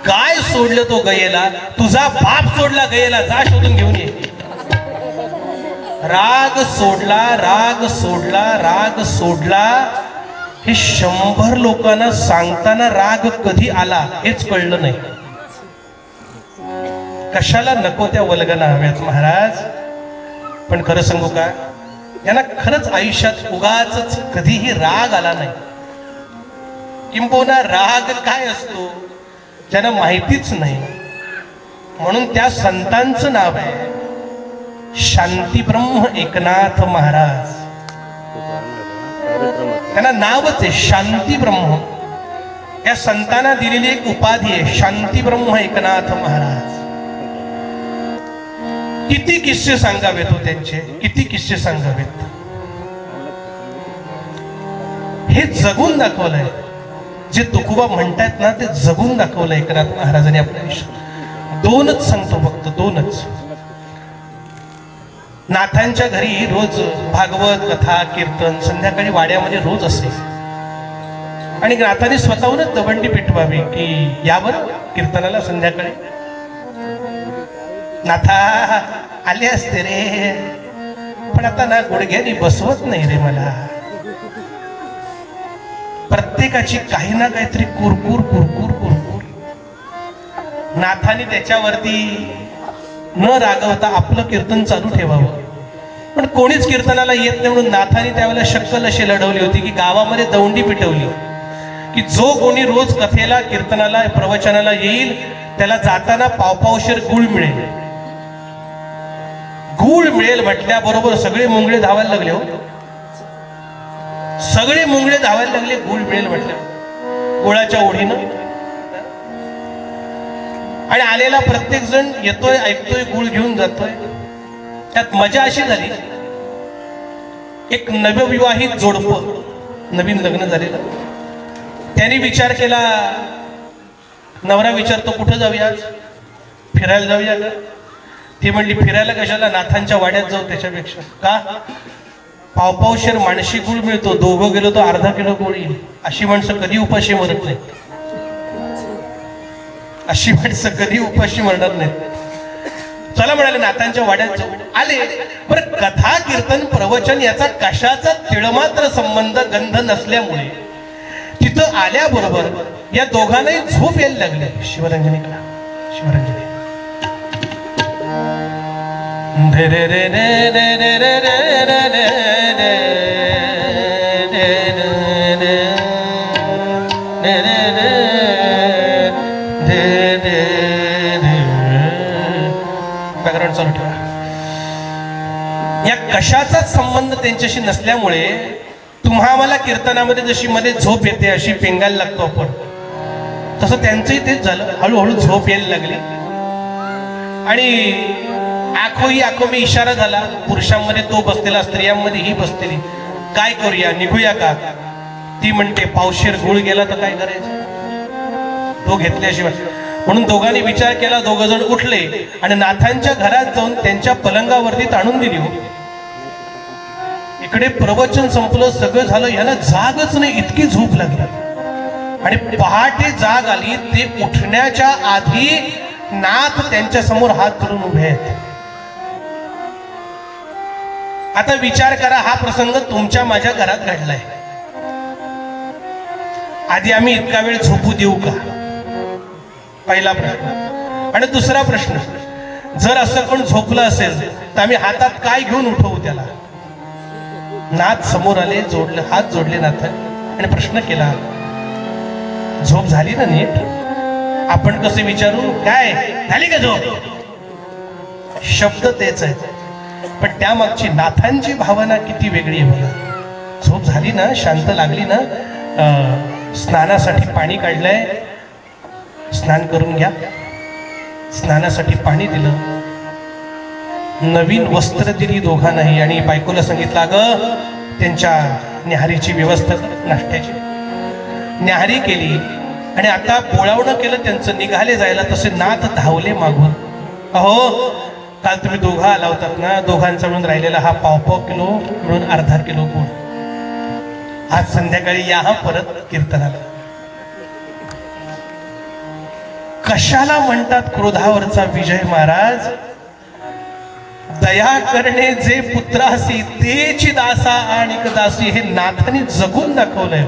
A: काय सोडलं तो गयेला? तुझा बाप सोडला गयेला. जा शोधून घेऊन ये. राग सोडला, राग सोडला, राग सोडला. हे 100 लोकांना सांगताना राग कधी आला हेच कळलं नाही. कशाला नको त्या वल्गना हव्यात महाराज. पण खरं सांगू का, यांना खरंच आयुष्यात उगाच कधीही राग आला नाही. किंबहुना राग काय असतो ज्यांना माहितीच नाही. म्हणून त्या संतांचं नाव आहे शांतीब्रह्म एकनाथ महाराज. त्यांना नावच आहे शांतीब्रह्म. या संतांना दिलेली एक उपाधी आहे शांतीब्रह्म एकनाथ महाराज. किती किस्से सांगावेत हो त्यांचे, किती किस्से सांगावेत. हे जगून दाखवलंय. जे तुकोबा म्हणतायत ना ते जगून दाखवलंय एकनाथ महाराजांनी आपल्या आयुष्यात. 2च सांगतो फक्त, 2च. नाथांच्या घरी रोज भागवत कथा कीर्तन संध्याकाळी वाड्यामध्ये रोज असे. आणि नाथांनी स्वतःहूनच दवंडी पेटवावी की यावर कीर्तनाला संध्याकाळी. नाथा आले असते रे, पण आता ना गुडघ्यानी बसवत नाही रे मला. प्रत्येकाची काही ना काहीतरी कुरकुर कुरकुर कुरकुर. नाथांनी त्याच्यावरती न रागवता आपलं कीर्तन चालू ठेवावं. पण कोणीच कीर्तनाला येत नाही म्हणून नाथांनी त्यावेळेला शक्कल अशी लढवली होती की गावामध्ये दौंडी पिटवली की जो कोणी रोज कथेला कीर्तनाला प्रवचनाला येईल त्याला जाताना पावपावशेर गुळ मिळेल. गुळ मिळेल म्हटल्याबरोबर सगळे मुंगळे धावायला लागले. हो, सगळे मुंगळे धावायला लागले. गुळ मिळेल म्हटल्या गुळाच्या ओढीनं. आणि आलेला प्रत्येक जण येतोय, ऐकतोय, गुळ घेऊन जातोय. त्यात मजा अशी झाली, एक नवविवाहित जोडपं, नवीन लग्न झालेलं, त्यांनी विचार केला. नवरा विचारतो कुठं जाऊया आज? फिरायला जाऊया का? ती म्हणली फिरायला कशाला, नाथांच्या वाड्यात जाऊ त्याच्यापेक्षा. का? पावपावशेर माणशी गुळ मिळतो, दोघं गेलो तर अर्धा किलो गुळ येईल. अशी माणसं कधी उपाशी मरत नाही. अशी माणसं कधी उपाशी मरणार नाहीत. चला म्हणाले नाथांच्या वाड्यात जाऊ. आले. बरं, कथा कीर्तन प्रवचन याचा कशाचा तिळमात्र संबंध गंध नसल्यामुळे तिथं आल्याबरोबर या दोघांनाही झोप यायला लागले. शिवरंजनी करा, शिवरंजनी. बॅकग्राऊंड चालू ठेवा. या कशाचाच संबंध त्यांच्याशी नसल्यामुळे तुम्हा आम्हाला कीर्तनामध्ये जशी मध्ये झोप येते अशी पेंगायला लागतो आपण, तसं त्यांचंही तेच झालं. हळूहळू झोप यायला लागली आणि आखो ही आखो मी इशारा झाला. पुरुषांमध्ये तो बसलेला, स्त्रियांमध्ये ही बसलेली. काय करूया, निघूया का? ती म्हणते पावशेर गुळ गेला तर काय करायचं, तो घेतल्याशिवाय. म्हणून दोघांनी विचार केला. दोघ जण उठले आणि नाथांच्या घरात जाऊन त्यांच्या पलंगावरती ताणून दिली. हो, इकडे प्रवचन संपलं, सगळं झालं, याला जागच नाही, इतकी झोप लागली. आणि पहाटे जाग आली. ते उठण्याच्या आधी नाथ त्यांच्या समोर हात धरून उभे आहेत. आता विचार करा, हा प्रसंग तुमच्या माझ्या घरात घडलाय. आधी आम्ही इतका वेळ झोपू देऊ का? पहिला प्रश्न. आणि दुसरा प्रश्न, जर असं कोण झोपलं असेल तर आम्ही हातात काय घेऊन उठवू त्याला? नाथ समोर आले, जोडले, हात जोडले नाथांनी आणि प्रश्न केला, झोप झाली ना नीट? आपण कसे विचारू, काय झाली का झोप? शब्द तेच आहे, पण त्यामागची नाथांची भावना किती वेगळी आहे बघा. झोप झाली ना, शांत लागली ना, स्नानासाठी पाणी काढलंय, स्नान करून घ्या. स्नानासाठी पाणी दिलं, नवीन वस्त्र दिली दोघांनाही आणि बायकोला सांगितलं, अगं त्यांच्या न्याहारीची व्यवस्था कर, नाश्त्याची. न्याहारी केली आणि आता बोळावणं केलं त्यांचं, निघाले जायला. तसे नाथ धावले मागून, अहो काल तुम्ही दोघं आला होतात ना, दोघांचा मिळून राहिलेला हा पाव किलो मिळून अर्धा किलो गुळ, आज संध्याकाळी या हा परत कीर्तनाला. कशाला म्हणतात क्रोधावरचा विजय महाराज? दया करणे जे पुत्रासी तेची दासा आणि दासी, हे नाथाने जगून दाखवलंय.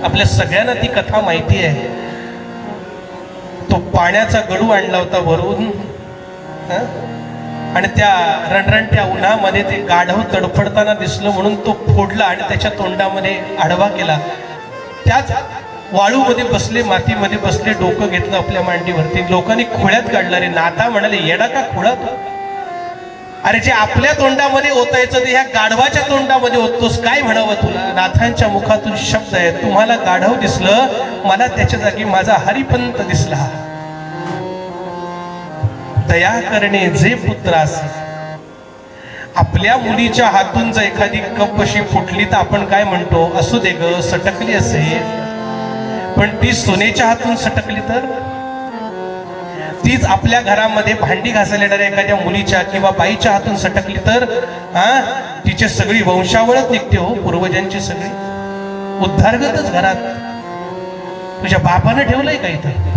A: आपल्या सगळ्यांना ती कथा माहिती आहे. तो पाण्याचा गडू आणला होता वरून, आणि त्या रणरणत्या उन्हामध्ये ते गाढव तडफडताना दिसलं म्हणून तो फोडला आणि त्याच्या तोंडामध्ये आडवा केला. त्याच वाळूमध्ये बसले, मातीमध्ये बसले, डोकं घेतलं आपल्या मांडीवरती. लोकांनी खोळ्यात काढला. रे नाथा म्हणाले, येडा का खोळा तो? अरे जे आपल्या तोंडामध्ये ओतायचं ते ह्या गाढवाच्या तोंडामध्ये ओततोस, काय म्हणावं तुला? नाथांच्या मुखातून शब्द आहे, तुम्हाला गाढव दिसलं, मला त्याच्या जागी माझा हरिपंत दिसला. दया करणे जे पुत्रास. आपल्या मुलीच्या हातून जर एखादी कप अशी फुटली तर आपण काय म्हणतो, असू दे ग, सटकली असेल. पण ती सोनेच्या हातून सटकली तर? तीच आपल्या घरामध्ये भांडी घासायला येणाऱ्या एखाद्या मुलीच्या किंवा बाईच्या हातून सटकली तर तिची सगळी वंशावळच निघते हो, पूर्वजांची सगळी. उद्धारगतच घरात. तुझ्या बापानं ठेवलंय का इथं?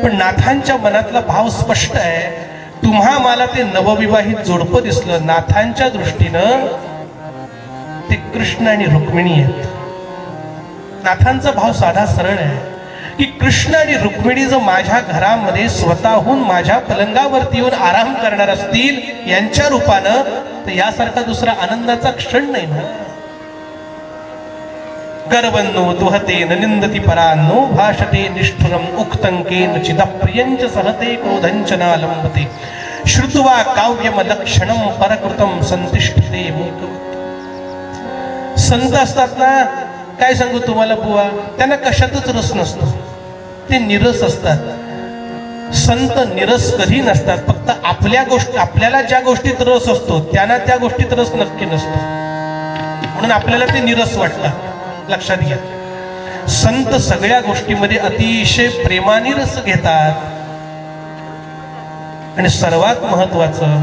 A: पण नाथांच्या मनातला भाव स्पष्ट आहे. तुम्हा मला ते नवविवाहित जोडपं दिसलं, नाथांच्या दृष्टीनं ते कृष्ण आणि रुक्मिणी आहेत. नाथांचा भाव साधा सरळ आहे की कृष्ण आणि रुक्मिणी जर माझ्या घरामध्ये स्वतःहून माझ्या पलंगावरती येऊन आराम करणार असतील यांच्या रूपानं, तर यासारखा दुसरा आनंदाचा क्षण नाही ना. गर्वन्नो दुहते न निंदती परान्नो भाषते निष्ठुरम उक्तंकेन चिदप्रियंच सहते क्रोधंच नालंबते श्रुत्वा काव्यम लक्षणम परकृतम संतिष्ठते मूकवती. संत असतात ना, काय सांगू तुम्हाला बुवा, त्यांना कशातच रस नसतो, ते निरस असतात. संत निरस कधी नसतात. फक्त आपल्याला ज्या गोष्टीत रस असतो त्यांना त्या गोष्टीत रस नक्की नसतो, म्हणून आपल्याला ते निरस वाटतात. लक्षात घ्या, संत सगळ्या गोष्टीमध्ये अतिशय प्रेमाने रस घेतात. आणि सर्वात महत्वाचं,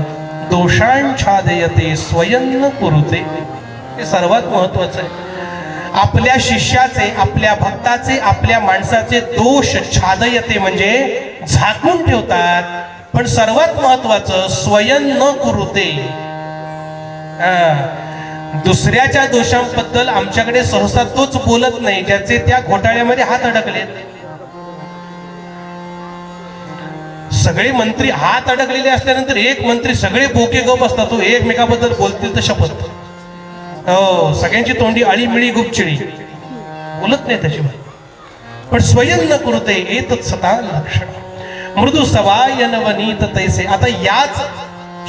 A: दोषांच्छादयते स्वयं न कुरुते, हे सर्वात महत्वाचं आहे. आपल्या शिष्याचे, आपल्या भक्ताचे, आपल्या माणसाचे दोष छादयते म्हणजे झाकून ठेवतात. पण सर्वात महत्वाचं, स्वयं न कुरुते. दुसऱ्याच्या दोषांबद्दल आमच्याकडे सहसा तोच बोलत नाही ज्याचे त्या घोटाळ्यामध्ये हात अडकले. सगळे मंत्री हात अडकलेले असल्यानंतर एक मंत्री सगळे बोके गप असतात, तो एकमेकाबद्दल बोलतील तर शपथ. हो, सगळ्यांची तोंडी अळीमिळी गुपचिळी, बोलत नाही त्याची. पण स्वयं न कुरुते एतत् सता लक्षण मृदू सवाय नवनीत तैसे. आता याच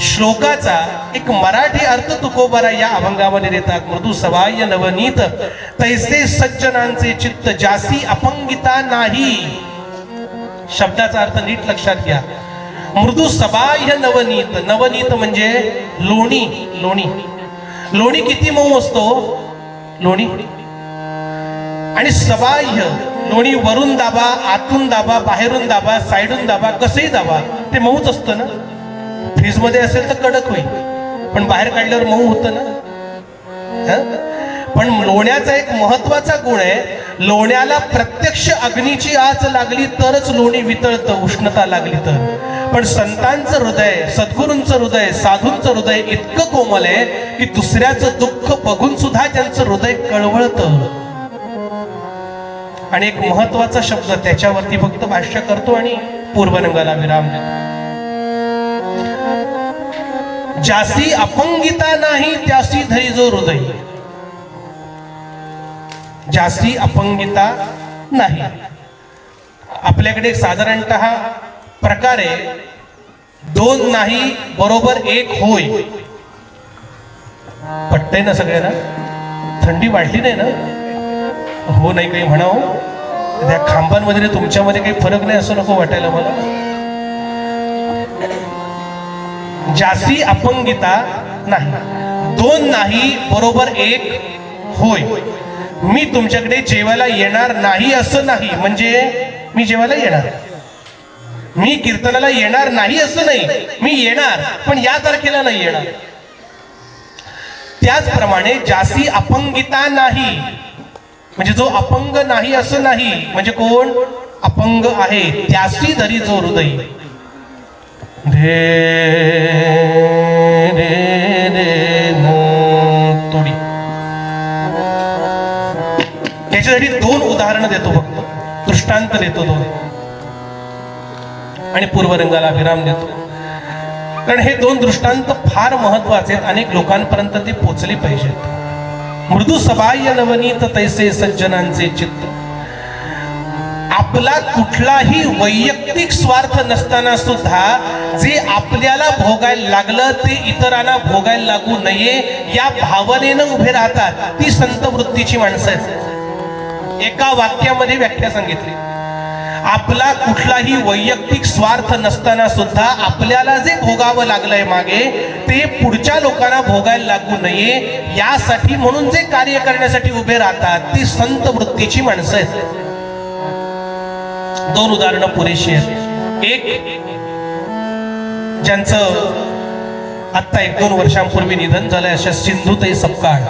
A: श्लोकाचा एक मराठी अर्थ तुकोबारा या अभंगामध्ये देतात. मृदू सवाय नवनीत तैसे सज्जनांचे चित्त जासी अपंगिता नाही. शब्दाचा अर्थ नीट लक्षात घ्या. मृदू सबाह्य नवनीत, नवनीत म्हणजे लोणी. लोणी लोणी किती मऊ असतो लोणी. आणि सबाह्य लोणी वरून दाबा, आतून दाबा, बाहेरून दाबा, साईडून दाबा, कसंही दाबा ते मऊच असतं ना. फ्रीज मध्ये असेल तर कडक होईल, पण बाहेर काढल्यावर मऊ होतं ना. पण लोण्याचा एक महत्वाचा गुण आहे, लोण्याला प्रत्यक्ष अग्नीची आच लागली तरच लोणी वितळतं, उष्णता लागली तर. पण संतांचं हृदय, सद्गुरूंचं हृदय, साधूंचं हृदय इतकं कोमल आहे की दुसऱ्याचं दुःख बघून सुद्धा त्यांचं हृदय कळवळतं. आणि एक महत्वाचा शब्द त्याच्यावरती फक्त भाष्य करतो आणि पूर्वरंगाला विराम देतो. ज्यासी अपंगिता नाही त्यासी धरी जो हृदय. ज्यासी अपंगिता नाही. आपल्याकडे साधारणतः प्रकार आहे, दोन नाही बरोबर एक होय. पटतंय ना सगळ्यांना? थंडी वाढली नाही ना? हो नाही काही म्हणावं. त्या खांबांमध्ये तुमच्यामध्ये काही फरक नाही असं नको वाटायला मला. ज्यासी अपंगिता नाही, दोन नाही बरोबर एक होय. मी तुमच्याकडे जेवायला येणार नाही असं नाही, म्हणजे मी जेवायला येणार. मी कीर्तनाला येणार नाही असं नाही, मी येणार पण या तारखेला नाही येणार. त्याचप्रमाणे ज्यासी अपंगिता नाही, म्हणजे जो अपंग नाही असं नाही, म्हणजे कोण अपंग आहे त्यासी धरी जो हृदय. धे रे रे न तोडी. त्याच्यासाठी दोन उदाहरणं देतो, फक्त दृष्टांत देतो दोन आणि पूर्वरंगाला विराम देतो. कारण हे दोन दृष्टांत फार महत्वाचे आहेत, अनेक लोकांपर्यंत ते पोचले पाहिजेत. मृदू सबाह्य नवनीत तैसे सज्जनांचे चित्त. आपला कुठलाही वैयक्तिक स्वार्थ नसताना सुद्धा जे आपल्याला भोगायला लागलं ते इतरांना भोगायला लागू नये या भावनेनं उभे राहतात, ती संत वृत्तीची माणसं आहेत. एका वाक्यामध्ये व्याख्या सांगितली. आपला कुठलाही वैयक्तिक स्वार्थ नसताना सुद्धा आपल्याला जे भोगावं लागलंय मागे ते पुढच्या लोकांना भोगायला लागू नये यासाठी म्हणून जे कार्य करण्यासाठी उभे राहतात ती संत वृत्तीची माणसं आहेत. दोन उदाहरणं पुरेशी आहेत. एक, ज्यांचं आत्ता 1-2 वर्षांपूर्वी निधन झालंय अशा सिंधुताई सपकाळ.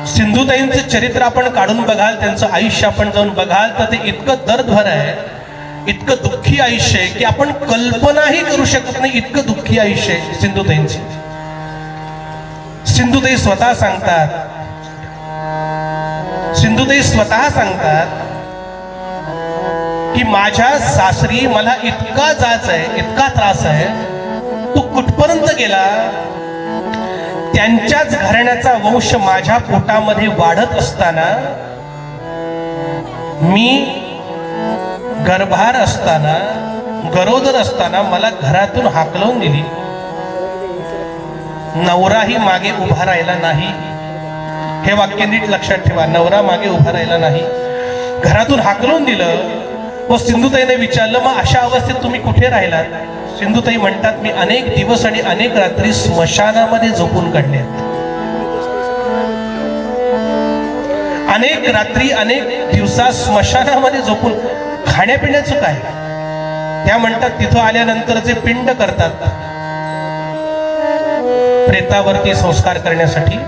A: सिंधुताईंचं चरित्र आपण काढून बघाल, त्यांचं आयुष्य आपण जाऊन बघाल तर ते इतकं दर्दभर आहे, इतकं दुःखी आयुष्य आहे की आपण कल्पनाही करू शकत नाही, इतकं दुःखी आयुष्य आहे सिंधुताईंचं. सिंधुताई स्वतः सांगतात की माझ्या सासरी मला इतका जाच आहे, इतका त्रास आहे, तो कुठपर्यंत गेला. त्यांच्याच घराण्याचा वंश माझ्या पोटामध्ये वाढत असताना, मी गर्भार असताना, गरोदर असताना मला घरातून हाकलवून दिली. नवराही मागे उभा राहिला नाही. हे वाक्य नीट लक्षात ठेवा. नवरा मागे उभा राहिला नाही, घरातून हाकलवून दिलं. व सिंधुताईने विचारलं, मग अशा अवस्थेत तुम्ही कुठे राहिलात? सिंधुताई म्हणतात, मी अनेक दिवस आणि अनेक रात्री स्मशानामध्ये झोपून काढल्यात. अनेक रात्री अनेक दिवसा स्मशानामध्ये झोपून. खाण्यापिण्याचं काय? त्या म्हणतात तिथं आल्यानंतर जे पिंड करतात प्रेतावरती संस्कार करण्यासाठी,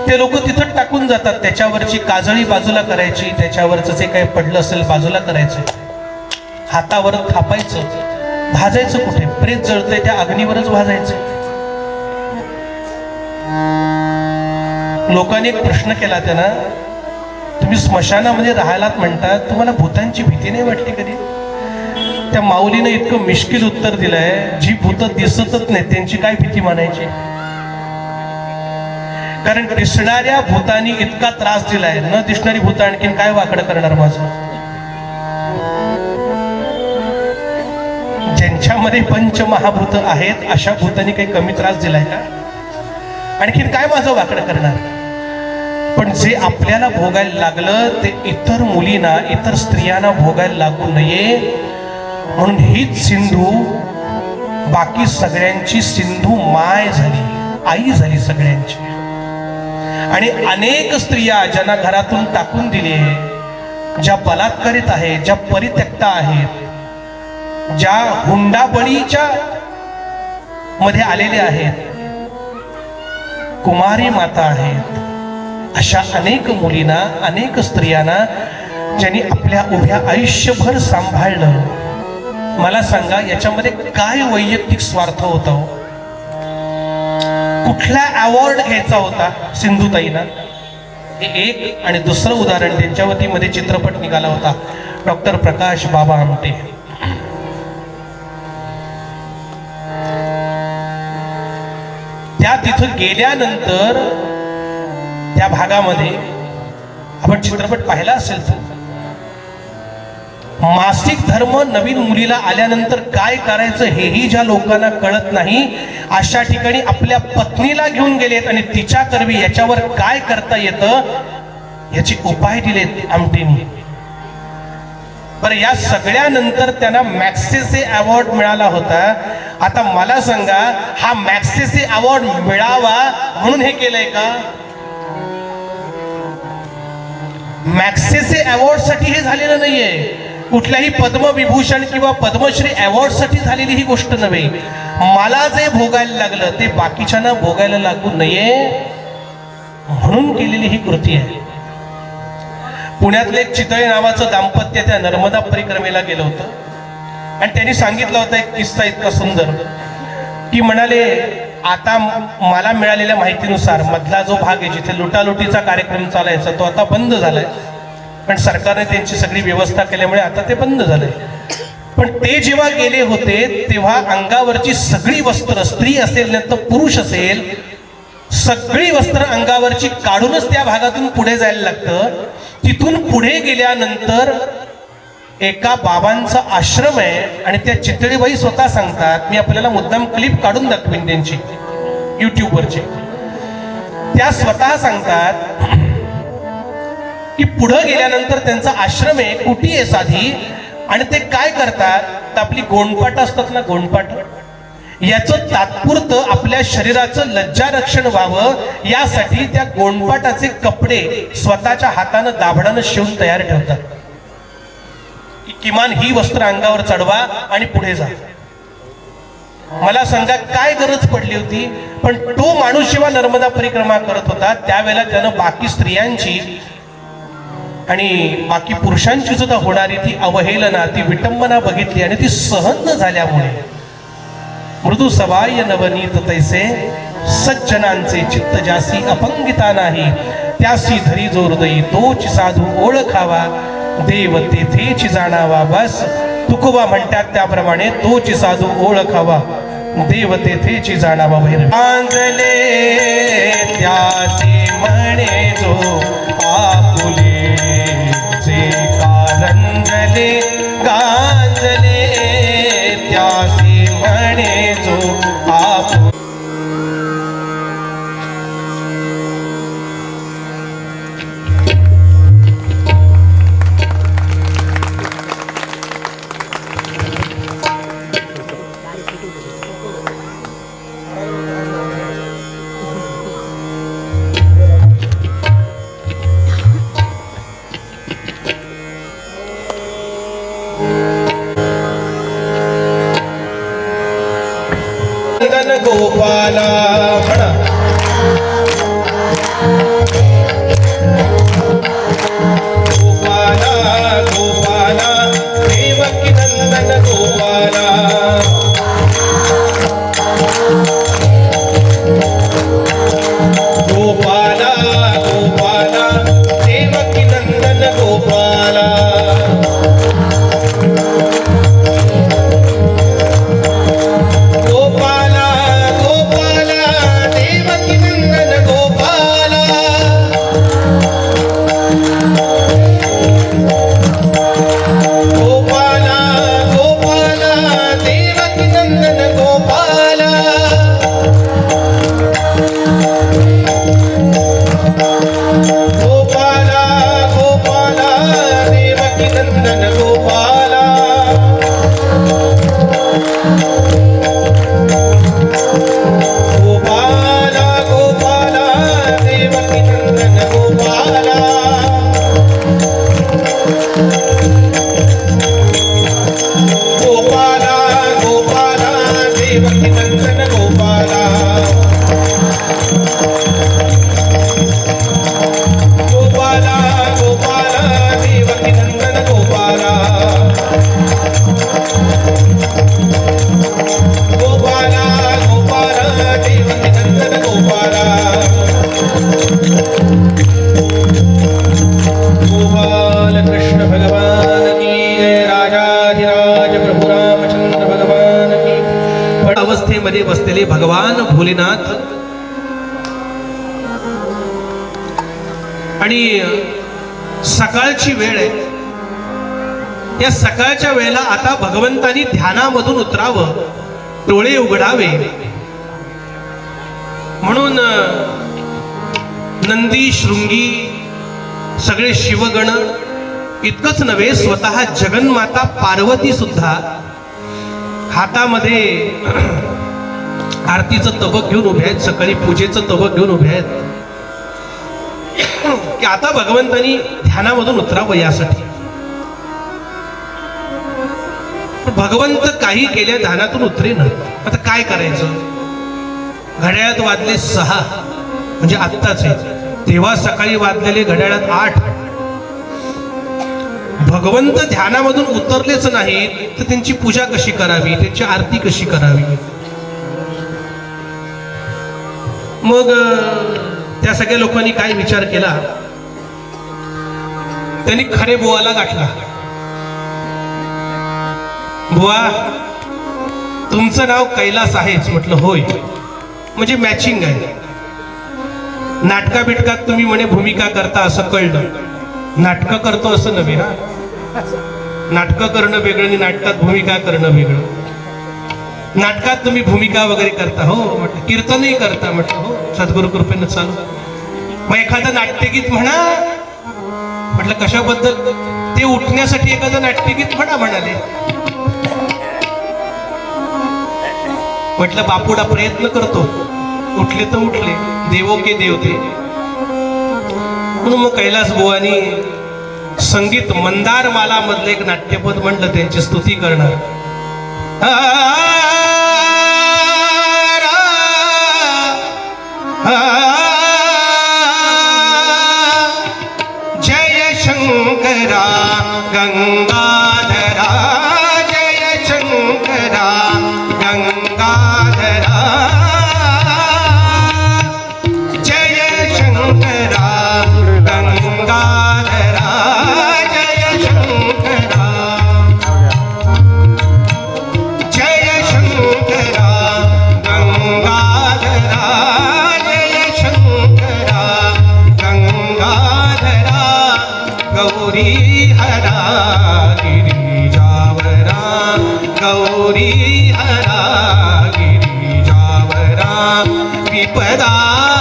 A: ते लोक तिथं टाकून जातात. त्याच्यावरची काजळी बाजूला करायची, त्याच्यावरचं जे काही पडलं असेल बाजूला करायचं, हातावर थापायचं. भाजायचं कुठे? प्रेत जळतंय त्या अग्नीवरच भाजायचं. लोकांनी एक प्रश्न केला त्यांना, तुम्ही स्मशानामध्ये राहायलात म्हणतात, तुम्हाला भूतांची भीती नाही वाटली कधी? त्या माऊलीने इतकं मिश्किल उत्तर दिलंय, जी भूत दिसतच नाही त्यांची काय भीती मानायची? कारण दिसणाऱ्या भूतांनी इतका त्रास दिलाय, न दिसणारी भूत आणखीन काय वाकडं करणार माझं? ज्यांच्यामध्ये पंचमहाभूत आहेत अशा भूतांनी काही कमी त्रास दिलाय का? आणखीन काय माझं वाकडं करणार? पण जे आपल्याला भोगायला लागलं ते इतर मुलींना, इतर स्त्रियांना भोगायला लागू नये म्हणून हीच सिंधू बाकी सगळ्यांची सिंधू माय झाली, आई झाली सगळ्यांची. आणि अनेक स्त्रिया ज्यांना घरातून टाकून दिले, ज्या बलात्कारित आहेत, ज्या परित्यक्ता आहेत, ज्या हुंडाबळीच्या मध्ये आलेल्या आहेत, कुमारी माता आहेत, अशा अनेक मुलींना, अनेक स्त्रियांना ज्यांनी आपल्या उभ्या आयुष्यभर सांभाळलं, मला सांगा याच्यामध्ये काय वैयक्तिक स्वार्थ होता हो? कुठला अवॉर्ड घ्यायचा होता सिंधुताईंना? हे एक. आणि दुसरं उदाहरण, त्यांच्या वतीमध्ये चित्रपट निघाला होता डॉक्टर प्रकाश बाबा आमटे. त्या तिथं गेल्यानंतर त्या भागामध्ये आपण चित्रपट पाहिला असेल तर मासिक धर्म नवीन मुलीला आल्यानंतर काय करायचं हेही ज्या लोकांना कळत नाही अशा ठिकाणी आपल्या पत्नीला घेऊन गेलेत आणि तिच्या करवी याच्यावर काय करता येतं याचे उपाय दिलेत आमटेंनी. बरं, या सगळ्यानंतर त्यांना मॅग्सेसे अवॉर्ड मिळाला होता. आता मला सांगा, हा मॅग्सेसे अवॉर्ड मिळावा म्हणून हे केलंय का? मॅग्सेसे अवॉर्ड साठी हे झालेलं नाहीये. कुठल्याही पद्मविभूषण किंवा पद्मश्री अवॉर्ड साठी झालेली ही गोष्ट नव्हे. मला जे भोगायला लागलं ते बाकीच्यांना भोगायला लागू नये म्हणून केलेली ही कृती आहे. पुण्यातले एक चितळे नावाचं दाम्पत्य त्या नर्मदा परिक्रमेला गेलं होतं आणि त्यांनी सांगितलं होतं एक किस्सा इतका सुंदर की म्हणाले, आता मला मिळालेल्या माहितीनुसार मधला जो भाग आहे जिथे लुटालुटीचा कार्यक्रम चालायचा तो आता बंद झालाय, पण सरकारने त्यांची सगळी व्यवस्था केल्यामुळे आता ते बंद झालंय. पण ते जेव्हा गेले होते तेव्हा अंगावरची सगळी वस्त्र, स्त्री असेल ना तर पुरुष असेल, सगळी वस्त्र अंगावरची काढूनच त्या भागातून पुढे जायला लागतं. तिथून पुढे गेल्यानंतर एका बाबांचा आश्रम आहे आणि त्या चितळेबाई स्वतः सांगतात, मी आपल्याला मुद्दाम क्लिप काढून दाखवीन त्यांची युट्यूबवरची. त्या स्वतः सांगतात की पुढे गेल्यानंतर त्यांचा आश्रम आहे, कुटी आहे साधी, आणि ते काय करतात तर आपली गोंडपाट असतात ना, गोंडपाट, याचं तात्पुरतं आपल्या शरीराचं लज्जारक्षण व्हावं यासाठी त्या गोंडपाटाचे कपडे स्वतःच्या हातानं दाभडानं शिवून तयार ठेवतात की किमान ही वस्त्र अंगावर चढवा आणि पुढे जा. मला सांगा काय गरज पडली होती? पण तो माणूस जेव्हा नर्मदा परिक्रमा करत होता त्यावेळेला त्यानं बाकी स्त्रियांची आणि बाकी पुरुषांची सुद्धा होणारी ती अवहेलना, ती विटंबना बघितली आणि ती सहन न झाल्यामुळे मृदू सवाय नवनीत तैसे सज्जनांचे चित्त जासी अपंगिता नाही, त्यासी धरी जो हृदयी तोच साधू ओळखावा, देव तेथेच जाणावा. बस तुकोबा म्हणतात त्याप्रमाणे तोच साधू ओळखावा, देव तेथेच जाणावा. गांजले त्यासी म्हणे जो आपुले जे कारंजले, गांजले त्यासी म्हणे जो आपुले. गोपाला म्हणा, गोपाला गोपाला देवकी नंदन गोपाला, गोपाला गोपाला देवकी नंदन गोपाला. गोपाला गोपाला देव
B: त्याले भगवान भोलेनाथ. आणि सकाळची वेळ आहे. या सकाळच्या वेळेला आता भगवंतानी ध्यानामधून उतरावं, डोळे उघडावे. म्हणून नंदी शृंगी सगळे शिवगण इतकंच नव्हे, स्वतः जगन्माता पार्वती सुद्धा हातामध्ये आरतीचं तबक घेऊन उभे आहेत, सकाळी पूजेचं तबक घेऊन उभे आहेत की आता भगवंतानी ध्यानामधून उतरावं यासाठी. भगवंत काही केल्या ध्यानातून उतरेना. आता काय करायचं? घड्याळात वाजले 6, म्हणजे आत्ताच आहे. तेव्हा सकाळी वाजलेले घड्याळात 8. भगवंत ध्यानामधून उतरलेच नाहीत तर त्यांची पूजा कशी करावी, त्यांची आरती कशी करावी? मग त्या सगळ्या लोकांनी काय विचार केला, त्यांनी खरे बुवाला गाठला. बुवा, तुमचं नाव कैलास आहेच. म्हटलं होय. म्हणजे मॅचिंग आहे. नाटका बिटकात तुम्ही म्हणे भूमिका करता असं कळलं. नाटकं करतो असं नव्हे. हा, नाटकं करणं वेगळं आणि नाटकात भूमिका करणं वेगळं. नाटकात तुम्ही भूमिका वगैरे करता. हो म्हटलं. कीर्तनही करता. म्हटलं हो, सद्गुरु कृपेनं चालू. मग एखादं नाट्यगीत म्हणा. म्हटलं कशाबद्दल? ते उठण्यासाठी एखादं नाट्यगीत म्हणा म्हणाले. म्हटलं बापूडा प्रयत्न करतो, उठले तर उठले, देवो के देवते. म्हणून मग कैलास बुवानी संगीत मंदार माला मधलं एक नाट्यपद म्हणलं, त्यांची स्तुती करणार. जय शंकरा गंगाधरा, जय शंकरा गंगाधरा, जय शंकरा गंगाधरा, जय शंकरा, जय शंकरा गंगाधरा, जय शंकरा गंगाधरा. गौरी हरा गिरिजावरा, गौरी हरा गिरिजावरा, विपदा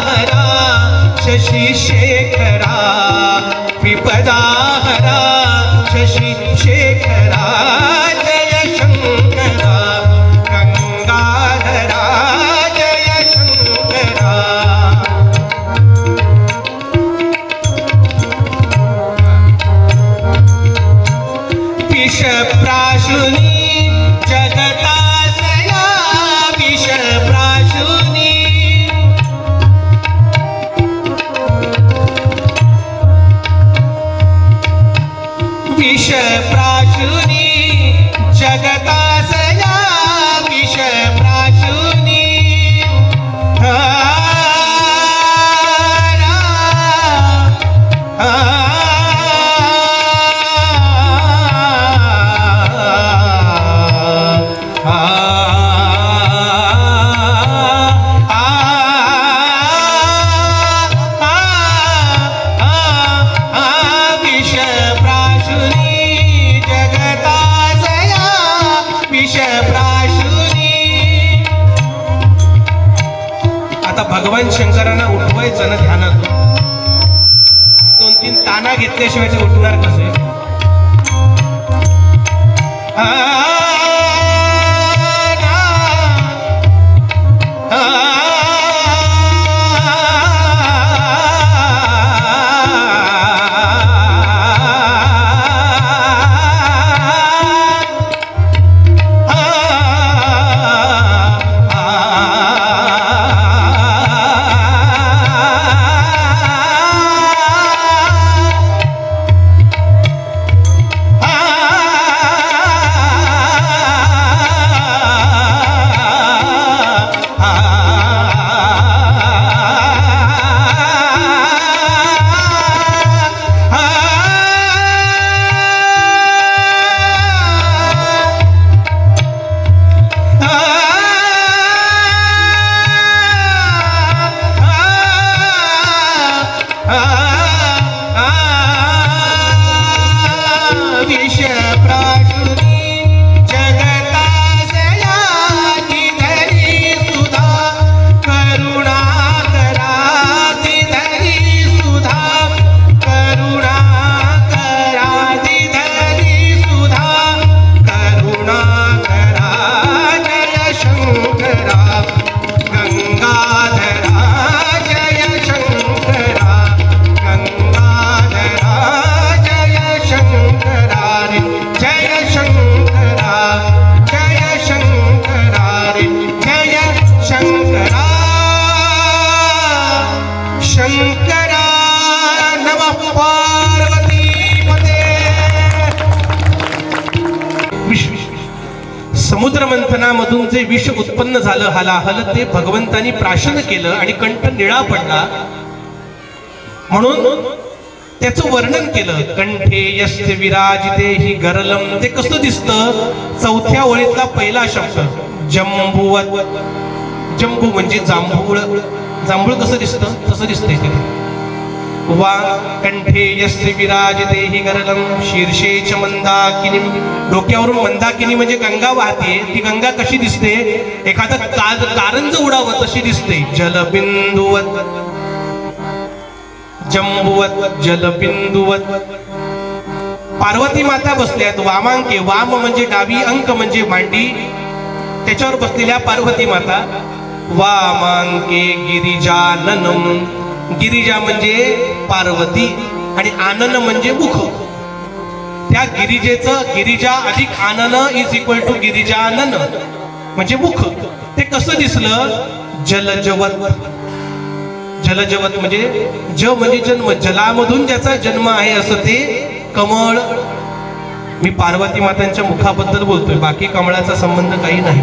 B: हरा शशि शेखरा, विपदा हरा शशि शेखरा, जय शंकरा गंगाधरा, जय शंकरा. विष प्राशुनी जगतासया, विष प्राशुनी, विष प्राशुनी जगतासया, विष प्राशुनी. विष प्राशुनी जगतासया, विष प्राशुनी. आता भगवान शंकरांना उठवायचं ना ध्यानातून, 2-3 ताना घेतल्याशिवाय ते उठणार कसे? समुद्र मंथनामधून जे विष उत्पन्न झालं हलाहल ते भगवंतानी प्राशन केलं आणि कंठ निळा पडला म्हणून त्याचं वर्णन केलं. कंठे यस्य विराजिते हि गरलम. ते कसं दिसतं? चौथ्या ओळीतला पहिला शब्द जंबुवत. जंबू म्हणजे जांभूळ. जांभूळ कसं दिसतं? तसं दिसतंय ते. वा कंठे यस्य विराजिते हि गरलम शीर्षे च मंदाकिनी. डोक्यावरून मंदाकिनी म्हणजे गंगा वाहते. ती गंगा कशी दिसते? एखादं कारंज उडावं तशी दिसते. जलबिंदुवत. जंबुवत जलबिंदुवत. पार्वती माता बसल्यात वामांके. वाम म्हणजे डावी, अंक म्हणजे मांडी. त्याच्यावर बसलेल्या पार्वती माता. वामांके गिरिजाननम. गिरिजा म्हणजे पार्वती आणि आनन म्हणजे मुख. त्या गिरिजेचं गिरिजा अधिक आनन इज इक्वल टू गिरिजानन म्हणजे मुख. ते कसं दिसलं? जलजवत. जलजवत म्हणजे ज म्हणजे जन्म. जलामधून ज्याचा जन्म आहे असं ते कमळ. मी पार्वती मातांच्या मुखाबद्दल बोलतोय, बाकी कमळाचा संबंध काही नाही.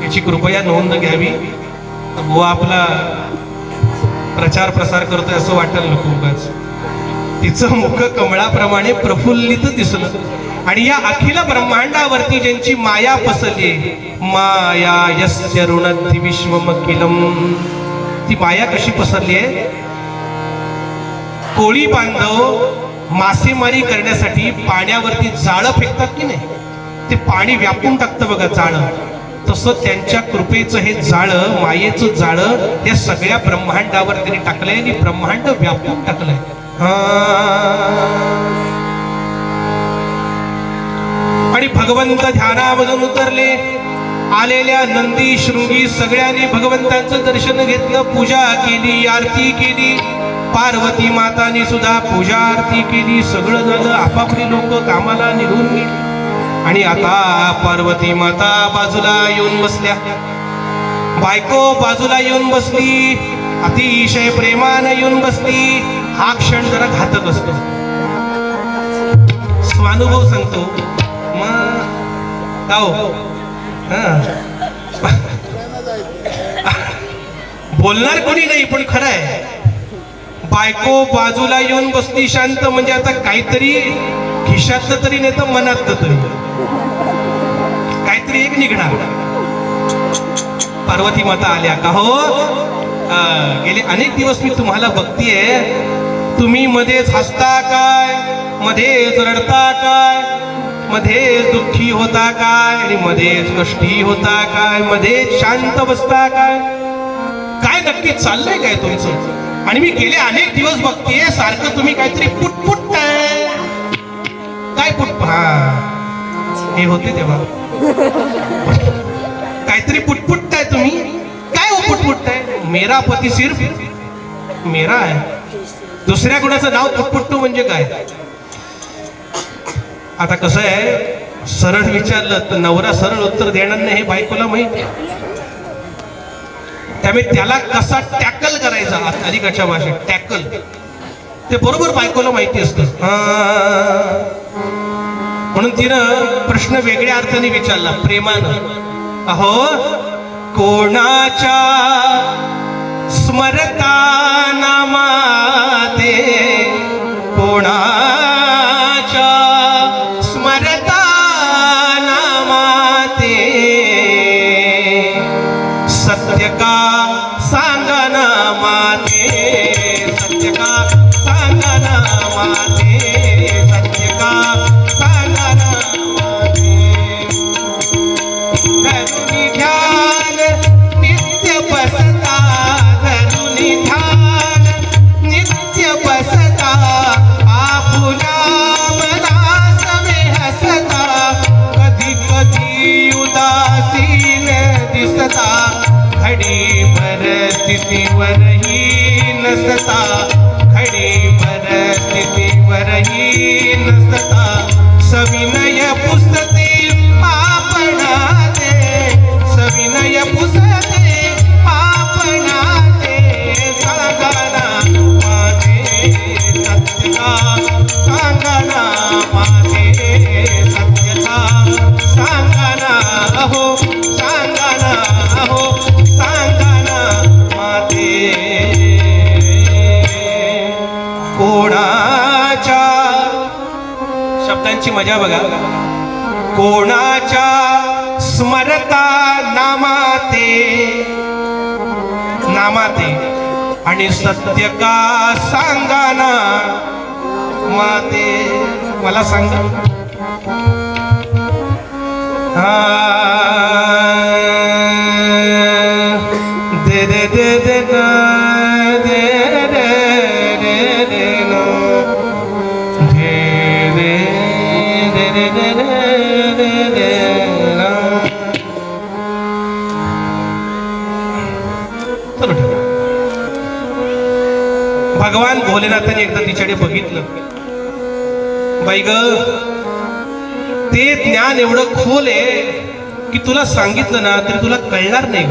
B: याची कृपया नोंद घ्यावी. व आपला प्रचार प्रसार करतोय असं वाटेल नको उगाच. तिचं मुख कमळाप्रमाणे प्रफुल्लित दिसलं. आणि या अखिल ब्रह्मांडावरती ज्यांची माया पसरली, माया यस्य ऋणद्धि विश्वमखिलम. ती माया कशी पसरली आहे? कोळी बांधव मासेमारी करण्यासाठी पाण्यावरती जाळं फेकतात की नाही, ते पाणी व्यापून टाकतं बघा जाळं. तसं त्यांच्या कृपेचं हे जाळं, मायेचं जाळं त्या सगळ्या ब्रह्मांडावर त्यांनी टाकलंय आणि ब्रह्मांड व्यापून टाकलंय. आणि भगवंत ध्यानामधून उतरले. आलेल्या नंदी शृंगी सगळ्यांनी भगवंतांचं दर्शन घेतलं, पूजा केली, आरती केली. पार्वती मातानी सुद्धा पूजा आरती केली. सगळं झालं. आपापली लोक कामाला निघून गेली. आणि आता पार्वती माता बाजूला येऊन बसल्या. बायको बाजूला येऊन बसली, अतिशय प्रेमानं येऊन बसली. हा क्षण जरा घातक असतो. स्वानुभव सांगतो. मग बोलणार कोणी नाही, पण खरं आहे. बायको बाजूला येऊन बसली शांत म्हणजे आता काहीतरी खिशातलं तरी नाही तर मनातलं तरी काहीतरी एक निघणार. पार्वती माता आल्या का हो? गेले अनेक दिवस मी तुम्हाला बघतीये. तुम्ही मध्येच हसता काय, मध्येच रडता काय, मध्येच दुःखी होता काय, आणि मध्येच कष्टी होता काय, मध्येच शांत बसता काय, काय नक्की चाललंय काय तुमचं? आणि मी गेले अनेक दिवस बघतीये सारखं तुम्ही काहीतरी पुटपुट काय, काय पुट. हे होते तेव्हा काहीतरी पुटपुटताय तुम्ही. काय हो पुटपुटताय? मेरा पती सिर्फ मेरा आहे. दुसऱ्या कुणाचं नाव पुटपुटतो म्हणजे काय? आता कसं आहे, सरळ विचारलं तर नवरा सरळ उत्तर देणार नाही हे बायकोला माहिती. त्यामुळे त्याला कसा टॅकल करायचा अलीकडच्या भाषेत टॅकल ते बरोबर बायकोला माहिती असतं. म्हणून तिनं प्रश्न वेगळ्या अर्थाने विचारला, प्रेमानं. अहो कोणाच्या स्मरता नामाते, कोणाच्या स्मरता नामाते, सत्य का सांगा ना माते, सत्य का सांगा ना माते, सत्य का सांगा ना माते. धरुनी ध्यान नित्य बसता, धरुनी ध्यान नित्य बसता, आपुला मनास में हसता, कधी कधी उदासीन दिसता, घडी भर स्थितीवरही नसता, घडी भर स्थितीवरही नसता, सविनय पुसते पापणाते, सविनय पुसते पापणाते, सांगाना माझे सत्य का, सांगाना माझे सत्य का, सांगाना शब्दांची मजा बघा. कोणाच्या स्मरता नामाते आणि सत्य का सांगाना माते. मला सांगा दे दे दे दे ना दे दे दे दे ना दे दे दे दे दे दे दे ना. चलो ठीक. भगवान भोलेनाथाने एकदा तिच्याकडे बघितलं. बाई ग, ते ज्ञान एवढं खोल आहे की तुला सांगितलं ना तरी तुला कळणार नाही ग.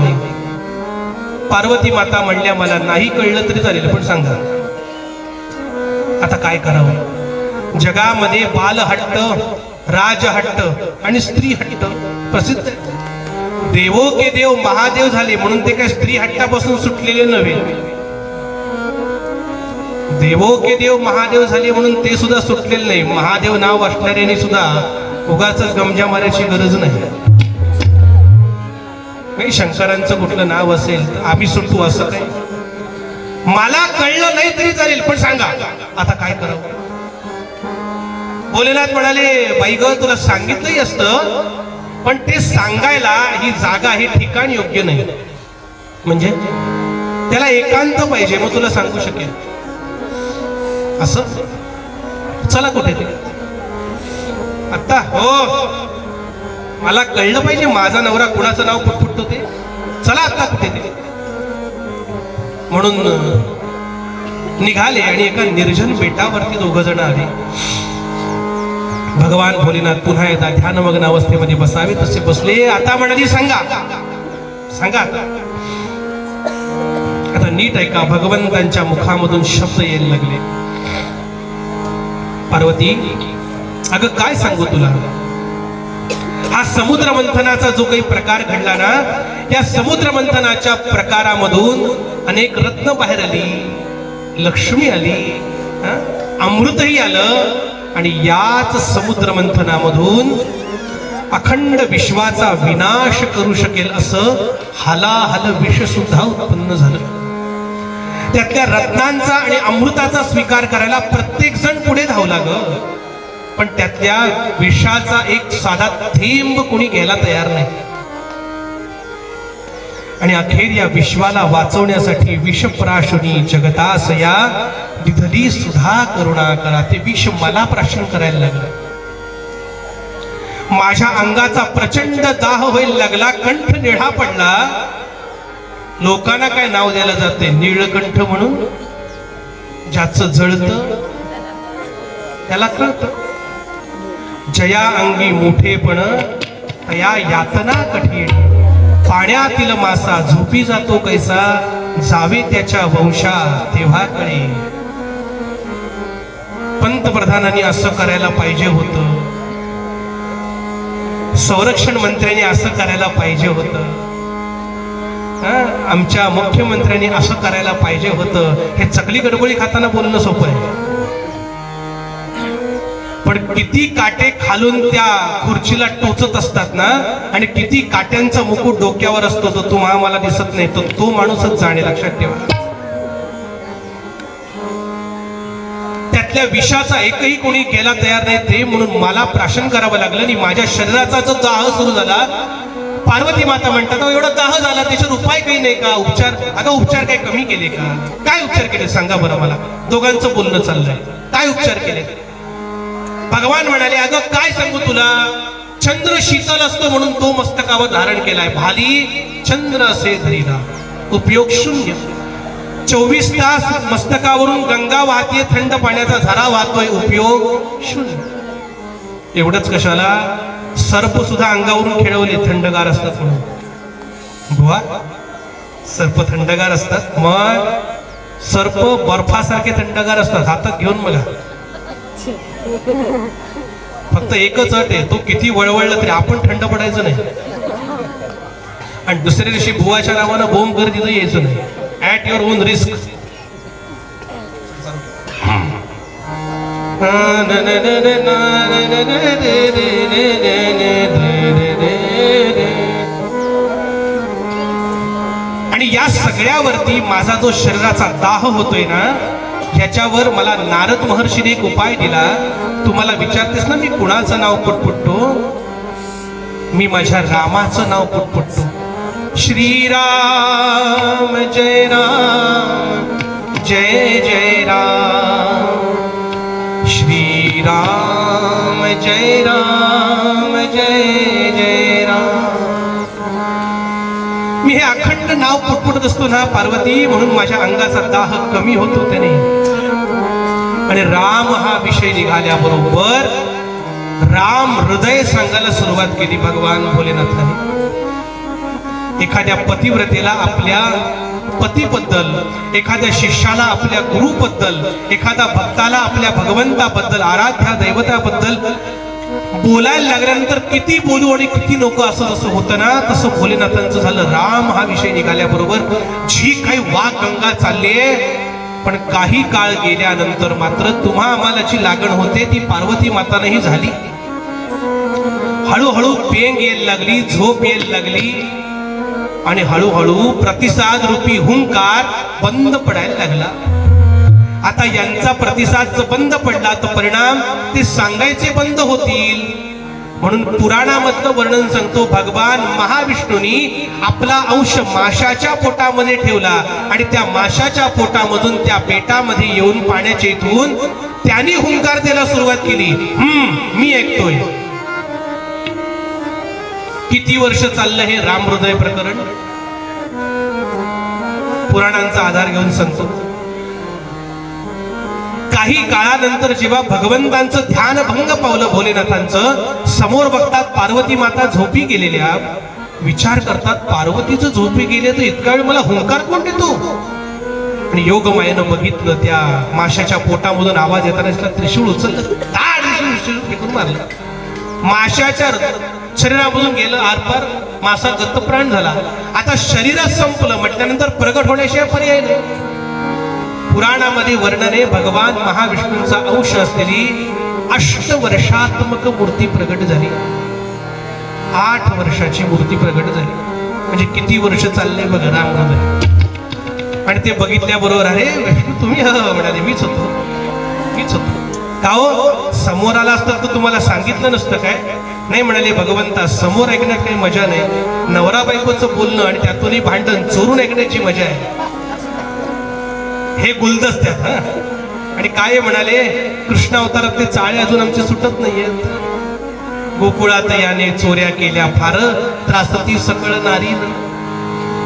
B: पार्वती माता म्हणल्या मला नाही कळलं तरी चालेल पण सांगा आता काय करावं. जगामध्ये बालहट्ट, राजहट्ट आणि स्त्री हट्ट प्रसिद्ध आहे. देवो के देव महादेव झाले म्हणून ते काय स्त्री हट्टापासून सुटलेले नव्हे. देवो के देव महादेव झाले म्हणून ते सुद्धा सुटलेले नाही. महादेव नाव असणाऱ्यांनी सुद्धा उगाच गमजा मारायची गरज नाही. शंकरांचं कुठलं नाव असेल तर आम्ही सुटू असं काय. मला कळलं नाही तरी चालेल पण सांगा आता काय करावं. भोलेनाथ म्हणाले बाई ग, तुला सांगितलंही असतं पण ते सांगायला ही जागा हे ठिकाण योग्य नाही. म्हणजे त्याला एकांत पाहिजे मग तुला सांगू शकेल असं. चला कुठे ते आता. हो मला कळलं पाहिजे माझा नवरा कुणाचं नाव पुटपुटतो ते. चला आता कुठे ते. म्हणून निघाले आणि एका निर्जन बेटावरती दोघ जण आले. भगवान भोलेनाथ पुन्हा एकदा ध्यानमग्न अवस्थेमध्ये बसावे तसे बसले. आता म्हणाली सांगा सांगा आता नीट ऐका. भगवंतांच्या मुखामधून शब्द यायला लागले. पार्वती अगं काय सांगू तुला. हा समुद्र मंथनाचा जो काही प्रकार घडला ना, या समुद्र मंथनाच्या प्रकारामधून अनेक रत्न बाहेर आली, लक्ष्मी आली, अमृतही आलं आणि याच समुद्र मंथनामधून अखंड विश्वाचा विनाश करू शकेल असं हलाहल विष सुद्धा उत्पन्न झालं. त्यातल्या रत्नांचा आणि अमृताचा स्वीकार करायला प्रत्येक जण पुढे धावला ग. पण त्यातल्या विषाचा एक साधा थेंब कोणी घ्यायला तयार नाही. आणि अखेर या विश्वाला वाचवण्यासाठी विषप्राशुनी जगतासया दिधली सुधा करुणा करा. ते विष मला प्राशन करायला लागलं. माझ्या अंगाचा प्रचंड दाह व्हायला लागला. कंठ निळा पडला. लोकांना काय नाव द्यायला जाते नीळकंठ म्हणून. ज्याचं जळतं त्याला कळतं. जया अंगी मोठेपण तया यातना कठीण. पाण्यातील मासा झोपी जातो कैसा जावे त्याच्या वंशा तेव्हा कळे. पंतप्रधानांनी असं करायला पाहिजे होतं. संरक्षण मंत्र्यांनी असं करायला पाहिजे होतं. आमच्या मुख्यमंत्र्यांनी असं करायला पाहिजे होतं. हे चकली गडबडी खाताना बोलणं सोपं आहे पण किती काटे खालून त्या खुर्चीला टोचत असतात ना, आणि किती काट्यांचा मुकुट डोक्यावर असतो तो तुम्हाला मला दिसत नाही. तो माणूसच जाणे लक्षात ठेवा. त्यातल्या विषाचा एकही कोणी केला तयार नाही ते म्हणून मला प्राशन करावं लागलं. आणि माझ्या शरीराचा जो दाह सुरू झाला. पार्वती माता म्हणतात एवढा दाह झाला त्याच्यावर उपाय काही नाही का. उपचार अगं उपचार काय कमी केले का. काय उपचार केले सांगा बरं मला. दोघांचं बोलणं चाललंय. काय उपचार केले. भगवान म्हणाले अगं काय सांगू तुला. चंद्र शीतल असतो म्हणून तो मस्तकावर धारण केलाय. भाली चंद्र असे धरीला उपयोग शून्य. 24 तास मस्तकावरून गंगा वाहतीये. थंड पाण्याचा झरा वाहतोय. उपयोग शून्य. एवढंच कशाला सर्प सुद्धा अंगावरून खेळवले थंडगार असतात म्हणून. बुवा सर्प थंडगार असतात. मग सर्प बर्फासारखे थंडगार असतात. हातात घेऊन बघा. फक्त एकच अट आहे तो किती वळवळलं तरी आपण थंड पडायचं नाही. आणि दुसऱ्या दिवशी बुवाच्या नावानं बोंब कर तिथं यायचं नाही. At your on risk. आणि या सगळ्यावरती माझा जो शरीराचा दाह होतोय ना, ह्याच्यावर मला नारद महर्षीने एक उपाय दिला. तुम्हाला विचारतेस ना मी कुणाचं नाव पुटपुटतो? मी माझ्या रामाचं नाव पुटपुटतो. श्रीराम जय राम जय जय राम, श्रीराम जय राम जय जय राम. मी हे अखंड नाव पुटपुटत असतो ना पार्वती, म्हणून माझ्या अंगाचा दाह कमी होतो त्याने. आणि राम हा विषय निघाल्याबरोबर राम हृदय सांगायला सुरुवात केली भगवान भोलेनाथाने. एखाद्या पतिव्रतेला आपल्या पतीबद्दल, एखाद्या शिष्याला आपल्या गुरुबद्दल, एखाद्या भक्ताला आपल्या भगवंताबद्दल, आराध्या दैवताबद्दल बोलायला लागल्यानंतर किती बोलू आणि किती नको असं जसं होतं ना, तसं भोलेनाथांचं झालं. राम हा विषय निघाल्याबरोबर जी काही वाघ गंगा चाललीये, पण काही काळ गेल्यानंतर मात्र तुम्हा आम्हाला जी लागण होते ती पार्वती मातानेही झाली. हळूहळू पेंग यायला लागली, झोप यायला लागली आणि हळूहळू प्रतिसाद रूपी हुंकार बंद पडायला लागला. आता यांचा प्रतिसाद जर बंद पडला तर परिणाम ते सांगायचे बंद होतील. म्हणून पुराणामधलं वर्णन सांगतो, भगवान महाविष्णूंनी आपला अंश माशाच्या पोटामध्ये ठेवला आणि त्या माशाच्या पोटामधून त्या पेटामध्ये येऊन पाण्याच्या इथून त्यांनी हुंकार द्यायला सुरुवात केली. मी ऐकतोय. किती वर्ष चाललं हे राम हृदय प्रकरण? पुराणांचा आधार घेऊन सांगतो. काही काळानंतर जेव्हा भगवंतांचं ध्यान भंग पावलं भोलेनाथांचं, समोर बघतात पार्वती माता झोपी गेलेल्या. विचार करतात पार्वतीचं झोपी गेले तर इतका वेळ मला हुंकार कोण देतो? आणि योगमायेनं बघितलं त्या माशाच्या पोटामधून आवाज येताना त्रिशूळ उचललं, त्रिशूळ फेकून मारलं. माशाच्या शरीरामधून गेलं आरपार, मासा गतप्राण झाला. आता शरीरात संपलं म्हटल्यानंतर प्रगट होण्याशिवाय पर्याय नाही. पुराणामध्ये वर्णने भगवान महाविष्णूंचा अंश असलेली अष्टवर्षात्मक मूर्ती प्रगट झाली. 8 वर्षाची मूर्ती प्रगट झाली. म्हणजे किती वर्ष चालले बघा राम हृदय. आणि ते बघितल्याबरोबर अरे विष्णू तुम्ही म्हणाले, मीच होतो. का हो, समोर आला असतं तर तुम्हाला सांगितलं नसतं काय? नाही म्हणाले, भगवंता समोर ऐकण्यात काही मजा नाही. नवरा बायकोचं बोलणं आणि त्यातूनही भांडण चोरून ऐकण्याची मजा आहे. हे गुलदस्त्यात. आणि काय म्हणाले, कृष्ण अवतारातले चाळे अजून आमचे सुटत नाहीयेत. गोकुळात याने चोऱ्या केल्या फार, त्रासती सकळ नारी.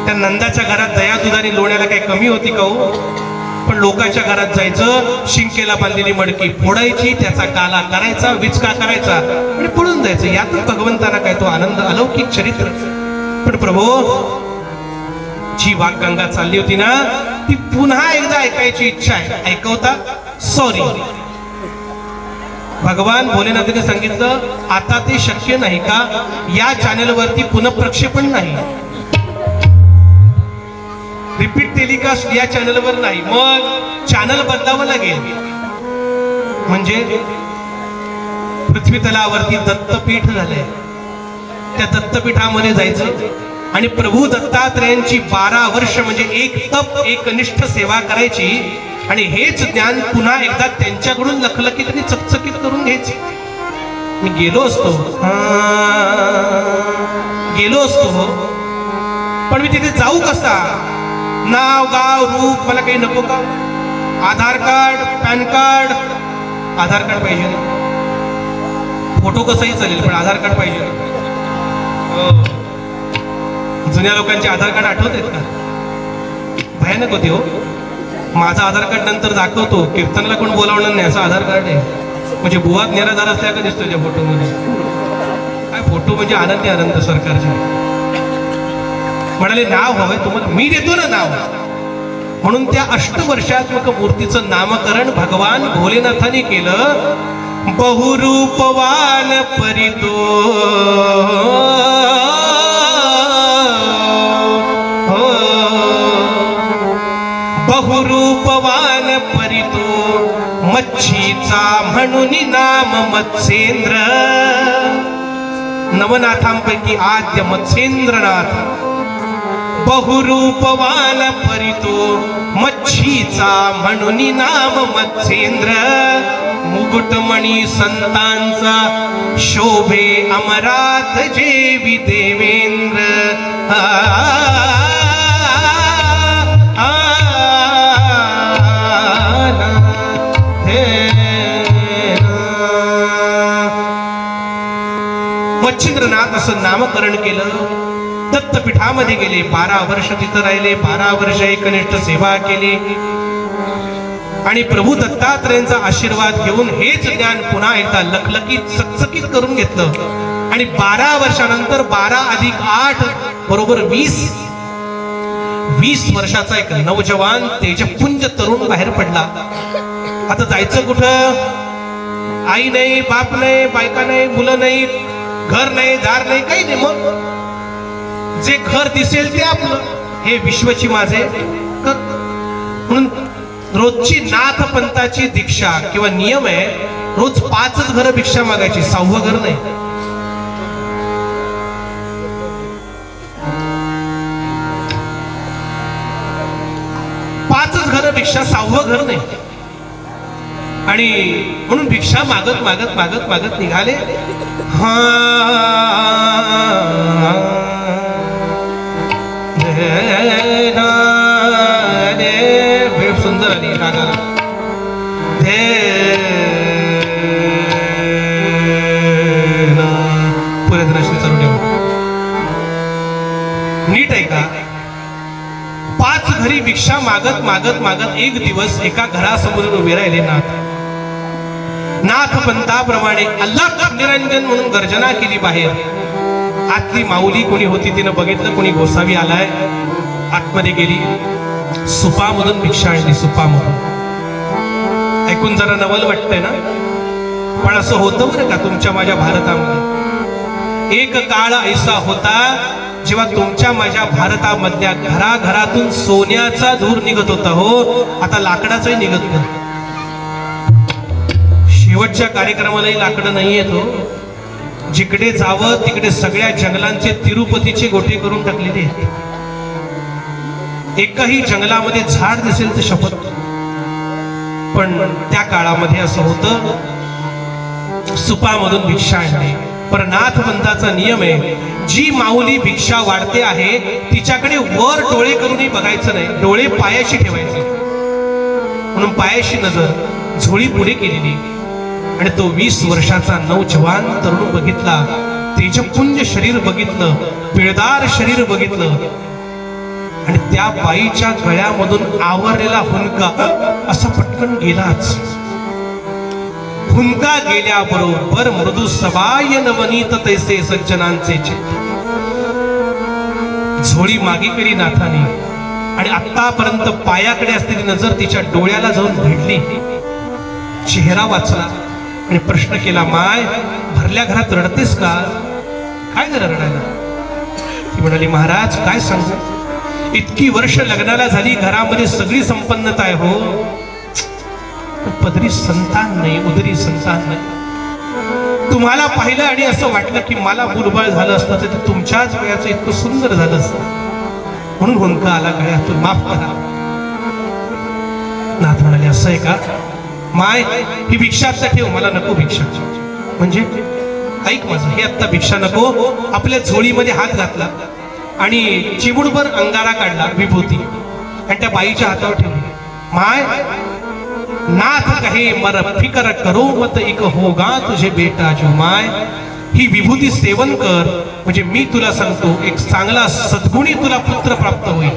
B: त्या नंदाच्या घरात दया दुधाने लोण्याला काही कमी होती का हो? पण लोकांच्या घरात जायचं, शिंकेला बांधलेली मडकी फोडायची, त्याचा काला करायचा, विचका करायचा आणि पळून जायचं. यातच भगवंताना काय तो आनंद, अलौकिक चरित्र. पण प्रभू, जी वाघगंगा चालली होती ना, ती पुन्हा एकदा ऐकायची इच्छा आहे. ऐकवता? सॉरी. भगवान भोलेनाथाने सांगितलं आता ते शक्य नाही का? या चॅनलवरती पुनःप्रक्षेपण नाही, रिपीट टेलिकास्ट या चॅनलवर नाही. मग चॅनल बदलावं लागेल. म्हणजे पृथ्वी तलावरती दत्तपीठ झालंय. त्या दत्तपीठामध्ये जायचं आणि प्रभू दत्तात्रयांची 12 वर्ष म्हणजे एक तप एकनिष्ठ सेवा करायची आणि हेच ज्ञान पुन्हा एकदा त्यांच्याकडून लखलखीत आणि चकचकीत करून घ्यायचे. मी गेलो असतो पण मी तिथे जाऊ कसा? नाव गाव रूप मला काही नको का? आधार कार्ड, पॅन कार्ड. आधार कार्ड पाहिजे, फोटो कसाही चालेल पण आधार कार्ड पाहिजे. जुन्या लोकांचे आधार कार्ड आठवत आहेत का? भयानक होती हो. माझा आधार कार्ड नंतर दाखवतो, कीर्तनला कोण बोलावणार नाही असं आधार कार्ड आहे. म्हणजे बुवा निराधार असल्या का दिसतो त्या फोटोमध्ये? काय फोटो म्हणजे आनंदी आनंद सरकारचे. म्हणाले नाव हवंय तुम्हाला, मी देतो ना नाव. म्हणून त्या अष्टवर्षात्मक मूर्तीचं नामकरण भगवान भोलेनाथाने केलं. बहुरूपवान परितो बहुरूपवान परितो मच्छी मच्छीचा म्हणून नाम मत्स्येंद्र. नवनाथांपैकी आद्य मत्स्येंद्रनाथ. बहुरूपवान परितो मच्छीचा म्हणून नाम मत्स्येंद्र. मुकुटमणी संतांचा शोभे अमरात जेवी देवेंद्र. मच्छिंद्रनाथ असं नामकरण केलं. दत्तपीठामध्ये गेले, 12 वर्ष तिथं राहिले, 12 वर्ष एकनिष्ठ सेवा केली आणि प्रभू दत्तात्रेयांचा आशीर्वाद घेऊन हेच ज्ञान पुन्हा एकदा लखलखीत चकचकीत करून घेतलं. आणि 12 वर्षानंतर 12 अधिक 8 बरोबर 20 वर्षाचा एक नवजवान तेजपुंज तरुण बाहेर पडला. आता जायचं कुठं? आई नाही, बाप नाही, बायका नाही, मुलं नाही, घर नाही, दार नाही, काही नाही. मग जे घर दिसेल ते आपलं, हे विश्वची माझे. म्हणून रोजची नाथ पंथाची दीक्षा किंवा नियम आहे, रोज 5च घर भिक्षा मागायची, 6वं घर नाही. पाचच घर भिक्षा, 6वं घर नाही. आणि म्हणून भिक्षा मागत मागत मागत मागत निघाले. हा वेळ सुंदर आली रागाला. पुरे धनाशी चालू ठेव. नीट आहे का? 5 घरी भिक्षा मागत मागत मागत एक दिवस एका घरासमोर उभे राहिले नाथ. नाथ पंथाप्रमाणे अल्लाह निरंजन म्हणून गर्जना केली बाहेर. आतली माऊली कोणी होती तिनं बघितलं, कोणी गोसावी आलाय. आतमध्ये गेली, सुपामधून भिक्षा आणली. सुपामधून ऐकून जरा नवल वाटतंय ना, पण असं होतं बरं का तुमच्या माझ्या भारतामध्ये. एक काळ ऐसा होता जेव्हा तुमच्या माझ्या भारतामधल्या घराघरातून सोन्याचा धूर निघत होता. हो, आता लाकडाचाही निघत नाही. शेवटच्या कार्यक्रमालाही लाकडं नाही येत. हो, जिकडे जावं तिकडे सगळ्या जंगलांचे तिरुपतीचे गोठे करून टाकलेले आहेत. एकही जंगलामध्ये झाड दिसेल तर शपथ. पण त्या काळामध्ये असं होतं, सुपामधून भिक्षा आणली. पण नाथ पंथाचा नियम आहे, जी माऊली भिक्षा वाढते आहे तिच्याकडे वर डोळे करूनही बघायचं नाही, डोळे पायाशी ठेवायचे. म्हणून पायाशी नजर झोळी पुढे केलेली. आणि तो 20 वर्षाचा नौजवान तरुण बघितला, तेजपुंज शरीर बघितलं, पिळदार शरीर बघितलं. आणि त्या बाईच्या गळ्यामधून आवरलेला हुंका असा पटकन गेलाच. हुंका गेल्याबरोबर मृदू सबाय नवनीत तैसे सज्जनांचे चित्त. झोळी मागे केली नाथाने आणि आतापर्यंत पायाकडे असलेली नजर तिच्या डोळ्याला जाऊन भिडली. चेहरा वाचला आणि प्रश्न केला, माय भरल्या घरात रडतेस का? काय जरा रडायला? ती म्हणाली, महाराज काय सांगू, इतकी वर्ष लग्नाला झाली, घरामध्ये सगळी संपन्नता आहे हो, पदरी संतान नाही, उदरी संतान नाही. तुम्हाला पाहिलं आणि असं वाटलं की मला मुलबाळ झालं असतं तर तुमच्याच वयाचं इतकं सुंदर झालं असतं, म्हणून हुंका आला गळ्यातून, माफ करा. नाथ म्हणाले, असं आहे का? माय ही भिक्षा आत्ता ठेव, मला नको भिक्षा. म्हणजे ऐक माझं, हे आत्ता भिक्षा नको. आपल्या झोळीमध्ये हात घातला आणि चिमुडभर अंगारा काढला विभूती आणि त्या बाईच्या हातावर ठेवली. माय नाथ कहे मर फिकर करो मत एक होगा तुझे बेटा जो. माय ही विभूती सेवन कर, म्हणजे मी तुला सांगतो एक चांगला सद्गुणी तुला पुत्र प्राप्त होईल.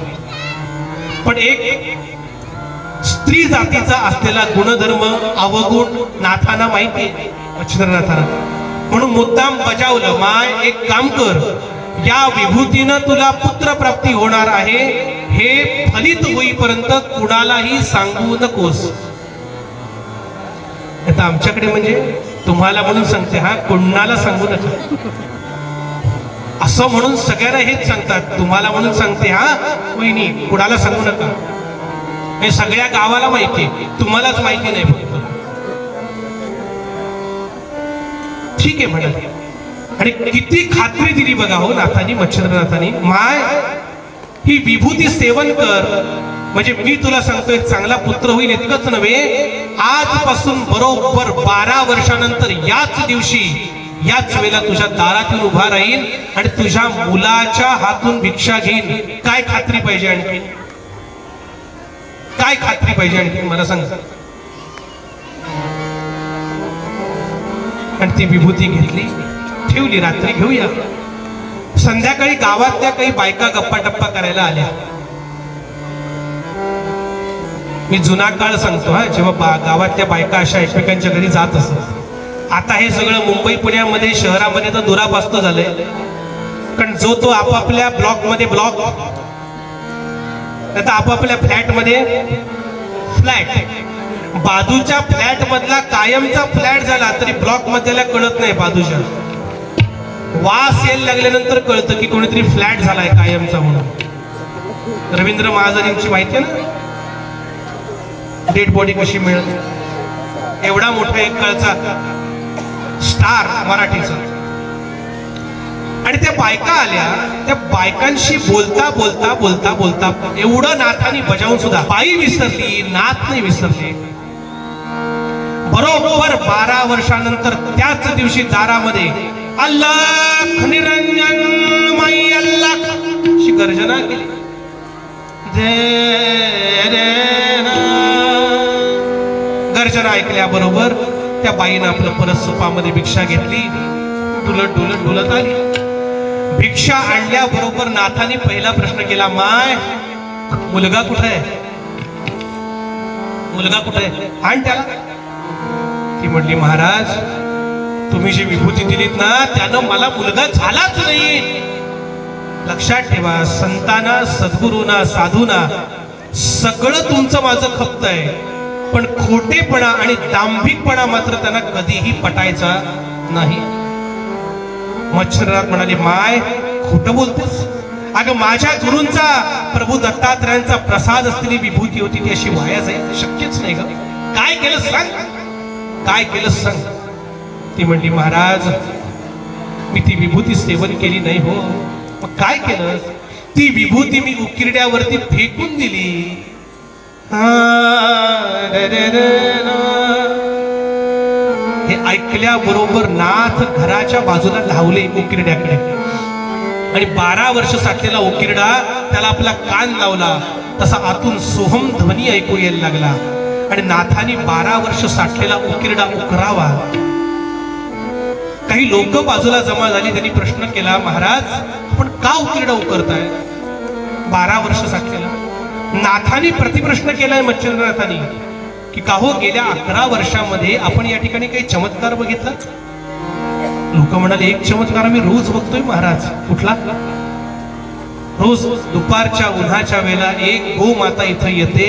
B: पण एक स्त्री जातीचा असलेला गुणधर्म अवगुण नाथांना माहिती, मच्छिंद्रनाथांना, म्हणून मुद्दाम बजावलं. माय एक काम कर, या विभूतीनं तुला पुत्र प्राप्ती होणार आहे, हे फलित होईपर्यंत कुणालाही सांगू नकोस. आता आमच्याकडे म्हणजे तुम्हाला म्हणून सांगते, हा कुणाला सांगू नका असं म्हणून सगळ्यांना हेच सांगतात. तुम्हाला म्हणून सांगते, हा वहिनी कुणाला सांगू नका. हे सगळ्या गावाला माहिती, तुम्हालाच माहिती नाही फक्त. ठीक आहे म्हणाले. आणि किती खात्री दिली बघा हो नाथानी, मच्छिंद्रनाथांनी, माय ही विभूती सेवन कर म्हणजे मी तुला सांगतो एक चांगला पुत्र होईल. इतकंच नव्हे, आजपासून बरोबर 12 वर्षानंतर याच दिवशी याच वेळेला तुझ्या दारात येऊन उभा राहील आणि तुझ्या मुलाच्या हातून भिक्षा घेईन. काय खात्री पाहिजे आणखी? काय खात्री पाहिजे आणखी मला सांग. आणि ती विभूती घेतली, ठेवली, रात्री घेऊया. संध्याकाळी गावातल्या काही बायका गप्पा टप्पा करायला आल्या. मी जुना काळ सांगतो हा, जेव्हा गावातल्या बायका अशा एकमेकांच्या घरी जात असत. आता हे सगळं मुंबई पुण्यामध्ये शहरामध्ये तर दुरापास्त झालंय. कारण जो तो आपापल्या ब्लॉकमध्ये ब्लॉक, आता आपापल्या फ्लॅटमध्ये फ्लॅट, बाजूच्या फ्लॅट मधला कायमचा फ्लॅट झाला तरी ब्लॉक मधल्याला कळत नाही. बाजूच्या वास यायला लागल्यानंतर कळतं की कोणीतरी फ्लॅट झालाय कायमचा म्हणून. रवींद्र महाजनींची माहिती आहे ना, डेड बॉडी कशी मिळत. एवढा मोठा एक काळचा स्टार मराठीचा. आणि त्या बायका आल्या, त्या बायकांशी बोलता बोलता बोलता बोलता एवढं नाथानी बजावून सुद्धा बाई विसरली, नाथ नाही विसरले. बरोबर 12 वर्षानंतर त्याच दिवशी दारामध्ये अल्लाह निरंजन माई अल्लाह अशी गर्जना केली. गर्जना ऐकल्याबरोबर त्या बाईनं आपलं परत सुपामध्ये भिक्षा घेतली, डुलत डुलत डुलत आली. भिक्षा आणल्याबरोबर नाथाने पहिला प्रश्न केला, माय मुलगा कुठे आहे? मुलगा कुठे आहे? आण त्याला. ती म्हटली, महाराज तुम्ही जी विभूती दिलीत ना त्यानं मला मुलगा झालाच नाही. लक्षात ठेवा, संतांना, सद्गुरूंना, साधूंना सगळं तुमचं माझं खपत आहे, पण खोटेपणा आणि दांभिकपणा मात्र त्यांना कधीही पटायचा नाही. मच्छिंद्रनाथ म्हणाले, माय खोटं बोलतोस? अगं माझ्या गुरूंचा, प्रभू दत्तात्रयांचा प्रसाद असलेली विभूती होती, ती अशी वाया जाईल? शक्यच नाही ग. काय केलं सांग, काय केलं सांग. ती म्हणली, महाराज मी ती विभूती सेवन केली नाही हो. मग काय केलं? ती विभूती मी उकिरड्यावरती फेकून दिली. हे ऐकल्याबरोबर नाथ घराच्या बाजूला धावले उकिरड्याकडे. आणि 12 वर्ष साठलेला उकिरडा त्याला आपला कान लावला, तसा आतून सोहम ध्वनी ऐकू यायला लागला. आणि नाथाने 12 वर्ष साठलेला उकिरडा उकरावा. काही लोक बाजूला जमा झाली, त्यांनी प्रश्न केला, महाराज आपण का उकिरडा उकरताय? 12 वर्ष साठलेला. नाथाने प्रतिप्रश्न केलाय मच्छिंद्रनाथांनी की का हो, गेल्या 11 वर्षामध्ये आपण या ठिकाणी काही चमत्कार बघितला? लोक म्हणाले, एक चमत्कार आम्ही रोज बघतोय महाराज. कुठला? रोज दुपारच्या उन्हाच्या वेळेला एक गोमाता इथं येते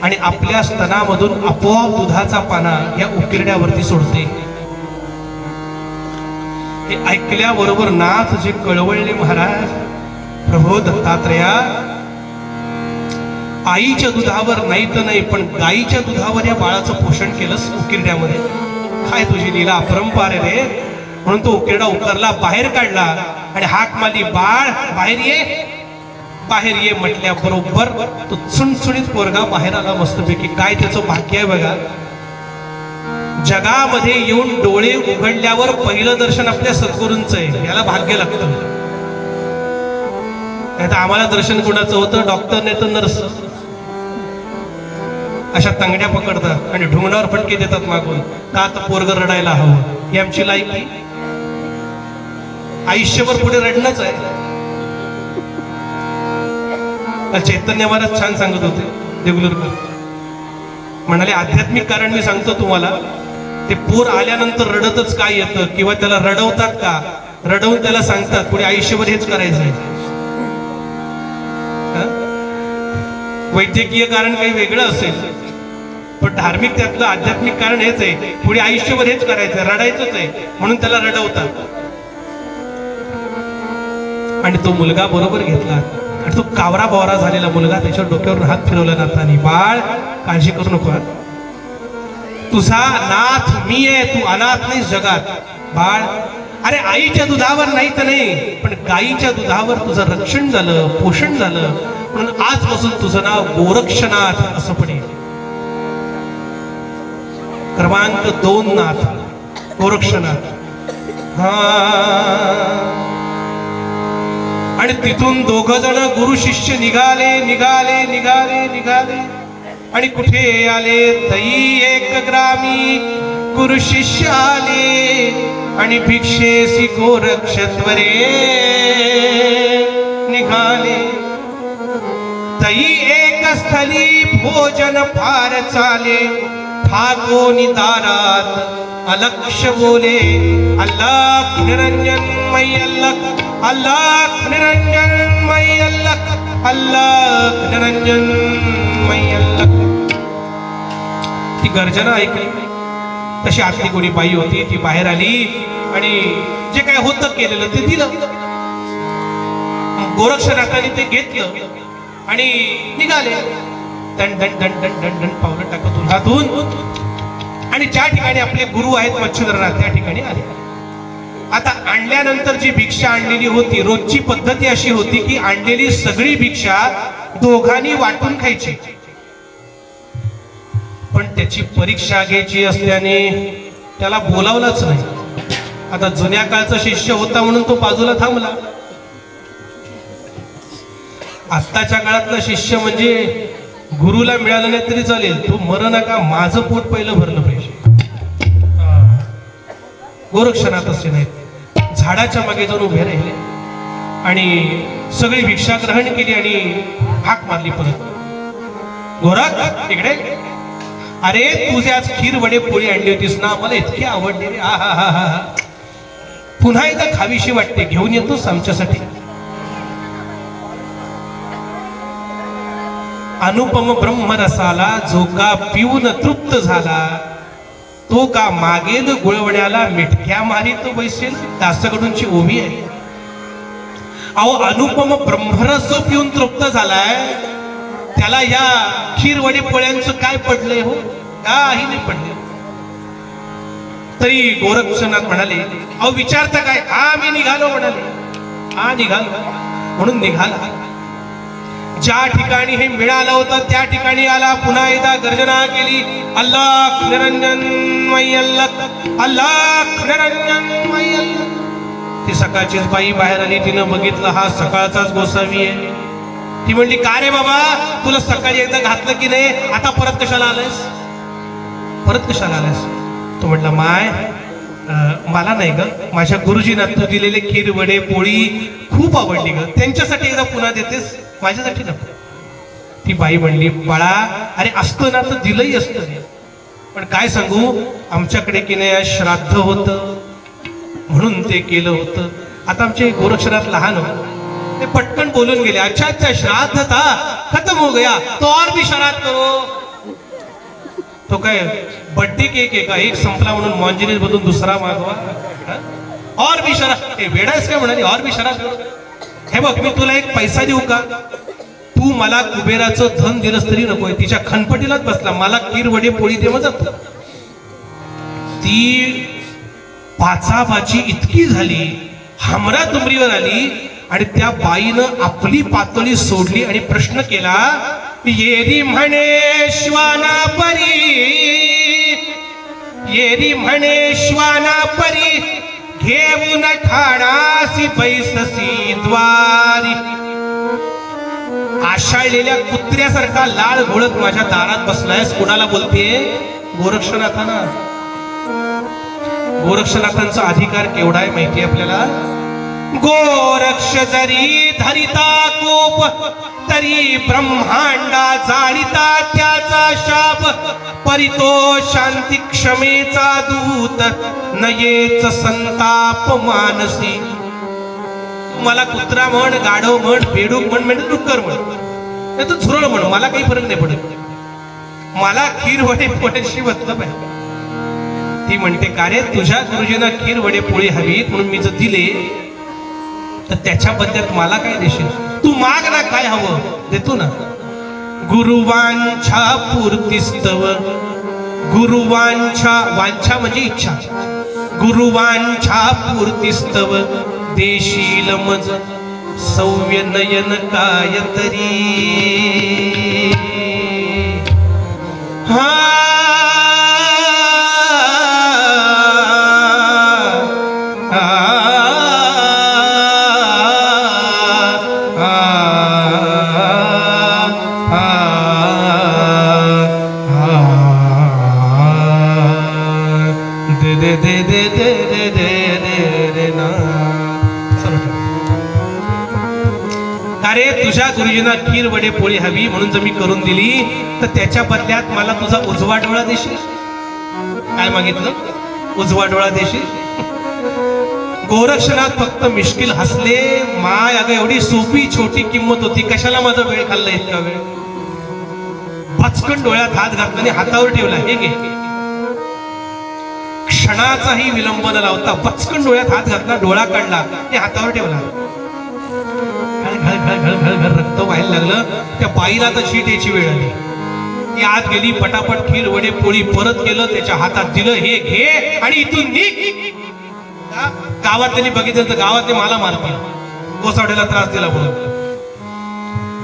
B: आणि आपल्या स्तनामधून आपोआप दुधाचा पाना या उकिरड्यावरती सोडते. हे ऐकल्याबरोबर नाथ जे कळवळले, महाराज प्रभो दत्तात्रया, आईच्या दुधावर नाही तर नाही पण गाईच्या दुधावर या बाळाचं पोषण केलंस उकिरड्यामध्ये. काय तुझी लीला अपरंपार आहे रे. म्हणून तो उकिरडा उकरला, बाहेर काढला आणि हाक मारली, बाळ बाहेर ये, बाहेर ये म्हटल्या बरोबर तो चुणचुणीत पोरगा बाहेर आला मस्तपैकी. काय त्याचं भाग्य आहे बघा. जगामध्ये येऊन डोळे उघडल्यावर पहिलं दर्शन आपल्या सद्गुरूंचं आहे. याला भाग्य लागतं. नाही तर आम्हाला दर्शन कोणाचं होतं? डॉक्टर नाही तर नर्स. अशा तंगड्या पकडतात आणि ढुंगणावर फटके देतात मागून, का तर पोरग रडायला हवं. ही आमची लायकी. आयुष्यभर पुढे रडणंच आहे. चैतन्य महाराज छान सांगत होते, देगलूरकर म्हणाले, आध्यात्मिक कारण मी सांगतो तुम्हाला. ते पोर आल्यानंतर रडतच काय येतं किंवा त्याला रडवतात का? रडवून त्याला सांगतात पुढे आयुष्यभर हेच करायचंय. वैद्यकीय कारण काही वेगळं असेल, पण धार्मिक त्यातलं आध्यात्मिक कारण हेच आहे, पुढे आयुष्यभर हेच करायचं, रडायचंच आहे, म्हणून त्याला रडवतात. आणि तो मुलगा बरोबर घेतला आणि तो कावरा बावरा झालेला मुलगा त्याच्या डोक्यावर हात फिरवला नाथानी. बाळ काळजी करू नको, तुझा नाथ मी आहे, तू अनाथ नाही जगात. बाळ, अरे आईच्या दुधावर नाही तर नाही, पण गाईच्या दुधावर तुझं रक्षण झालं, पोषण झालं, म्हणून आजपासून तुझं नाव गोरक्षनाथ असं पडेल. क्रमांक 2 नाथ, गोरक्षनाथ. हा. आणि तिथून दोघ जण गुरु शिष्य निघाले निघाले निघाले निघाले आणि कुठे आले? तई एक ग्रामी गुरु शिष्य आले आणि भिक्षेसी गोरक्षत्वरे निघाले. तई एक स्थली भोजन फार चाले, ठाकोनी दारात अलक्ष बोले. अल्लाह निरंजन मै अल्लाह, अल्लाह निरंजन मै अल्लाह, अल्लाह निरंजन मै अल्लाह. ती गर्जना ऐकली. तशी आतली कोणी बाई होती, ती बाहेर आली आणि जे काय होतं केलेलं ते दिलं. गोरक्षनाथाने ते घेतलं आणि निघाले. दण दण दण दण दण दण पावलं टाकत उन्हातून आणि ज्या ठिकाणी आपले गुरु आहेत मच्छिंद्रनाथ त्या ठिकाणी आले. आता आणल्यानंतर जी भिक्षा आणलेली होती, रोजची पद्धती अशी होती की आणलेली सगळी भिक्षा दोघांनी वाटून खायची, पण त्याची परीक्षा घ्यायची असल्याने त्याला बोलावलंच नाही. आता जुन्या काळचा शिष्य होता म्हणून तो बाजूला थांबला. आत्ताच्या काळातला शिष्य म्हणजे गुरुला मिळालं नाही तरी चालेल, तू मर नका, माझं पोट पहिलं भरलं पाहिजे. गोरक्षनाथ असे नाहीत, झाडाच्या मागे जाऊन उभे राहिले आणि सगळी भिक्षा ग्रहण केली आणि हाक मारली परत. गोरख इकडे. अरे तुझे आज खीर वडे पोळी आणली होतीस ना, मला इतकी आवडली रे. हा हा हा हा, पुन्हा एकदा खावीशी वाटते, घेऊन येतोस आमच्यासाठी? अनुपम ब्रह्मरसाला जो का पिऊन तृप्त झाला, तो का मागेल गुळवण्याला मिठक्या मारी तो बैसेल. दासकडूनची ओवी आहे. अहो अनुपम ब्रह्मरस जो पिऊन तृप्त झालाय, त्याला या खीरवडी पोळ्यांचं काय पडलंय? हो काही नाही पडले. तरी गोरक्षनाथ म्हणाले, अहो विचारता काय? हा मी निघालो म्हणाले. हा निघालो म्हणून निघाला. ज्या ठिकाणी हे मिळालं होतं त्या ठिकाणी आला. पुन्हा एकदा गर्जना केली, अल्लाह निरंजन मै अल्लाह, अल्लाह निरंजन मै अल्लाह. ती सकाळचीच बाई बाहेर आली. तिनं बघितलं हा सकाळचाच गोसावी आहे. ती म्हणली, का रे बाबा, तुला सकाळी एकदा घातलं की नाही, आता परत कशाला आलायस? परत कशाला आलायस? तो म्हटला, माय मला नाही ग, माझ्या गुरुजींना तू दिलेले खीर वडे पोळी खूप आवडली ग, त्यांच्यासाठी एकदा पुन्हा देतेस, माझ्यासाठी नको. ती बाई म्हणली, बाळा अरे असतं ना तर दिलंही असतं, पण काय सांगू, आमच्याकडे की नाही श्राद्ध होतं म्हणून ते केलं होतं. आता आमचे गोरक्षनाथ लहान होते, ते पटकन बोलून गेले, अच्छा अच्छा श्राद्ध था, खत्म हो गया तो और भी श्राद्ध करो. तो काय बड्डे केक आहे का, एक संपला म्हणून मॉन्जिनीस बदलून दुसरा मागवा, और भी श्राद्ध. हे वेडायस काय म्हणाली, और भी श्राद्ध. हे बघ मी तुला एक पैसा देऊ का, तू मला कुबेराचं धन दिलंस तरी नकोय, तिच्या खनपटीलाच बसला, मला खीर वडे पोळी दे मग जातो. ती पाचाबाची इतकी झाली, हमरा तुमरीवर आली आणि त्या बाईनं आपली पातळी सोडली आणि प्रश्न केला, येरी म्हणे श्वाना परी, येरी म्हणे श्वाना परी, घेऊन ठाणासी बैससी द्वारी. आशाळलेल्या कुत्र्यासारखा लाळ घोळत माझ्या दारात बसलायस, कोणाला बोलतेय? गोरक्षनाथांना. गोरक्षनाथांचा अधिकार केवढा आहे माहिती आपल्याला? गोरक्ष जरी धरिता कोप, तरी ब्रह्मांडा जाळिता त्याचा शाप, परितो शांती क्षमेचा दूत, नयेच संताप मानसी. मला कुत्रा म्हण, गाढव म्हण, बेडूक म्हण, म्हणजे डुक्कर म्हण, नाही तर झुरळ म्हण, मला काही फरक नाही पडत, मला खीर वडे पोळ्याशी मतलब आहे. ती म्हणते, का रे तुझ्या गुरुजींना खीर वडे पोळी हवी म्हणून मी जर दिले तर त्याच्या बदल्यात मला काय देशील? तू माग ना, काय हवं देतो ना. गुरुवांछा पूर्तीस्तव, गुरुवांछा, वांछा म्हणजे इच्छा, गुरुवांच्या पूर्तीस्तव देशील मज सौम्य नयन काय तरी हा अरे तुझ्या गुरुजींना खीर वडे पोळी हवी म्हणून जर मी करून दिली तर त्याच्या बदल्यात मला तुझा उजवा डोळा देशील. काय मागितलं? उजवा डोळा देशील. गोरक्षनाथ फक्त मिश्किल हसले. माय अगं एवढी सोपी छोटी किंमत होती, कशाला माझा वेळ खाल्ला इतका वेळ. पचकन डोळ्यात हात घातला आणि हातावर ठेवला. हे घे. क्षणाचाही विलंब न लावता पचकन डोळ्यात हात घातला, डोळा काढला आणि हातावर ठेवला. घळ घळ घळ घळ घळ रक्त व्हायला लागलं. त्या बाईला तर शीट यायची वेळ आली. ती आत गेली, पटापट खीर वडे पोळी परत केलं, त्याच्या हातात दिलं. हे घे आणि इथून निघ. गावात त्यांनी बघितलं तर गावात मला मारतील, गोसावड्याला त्रास दिला म्हणून.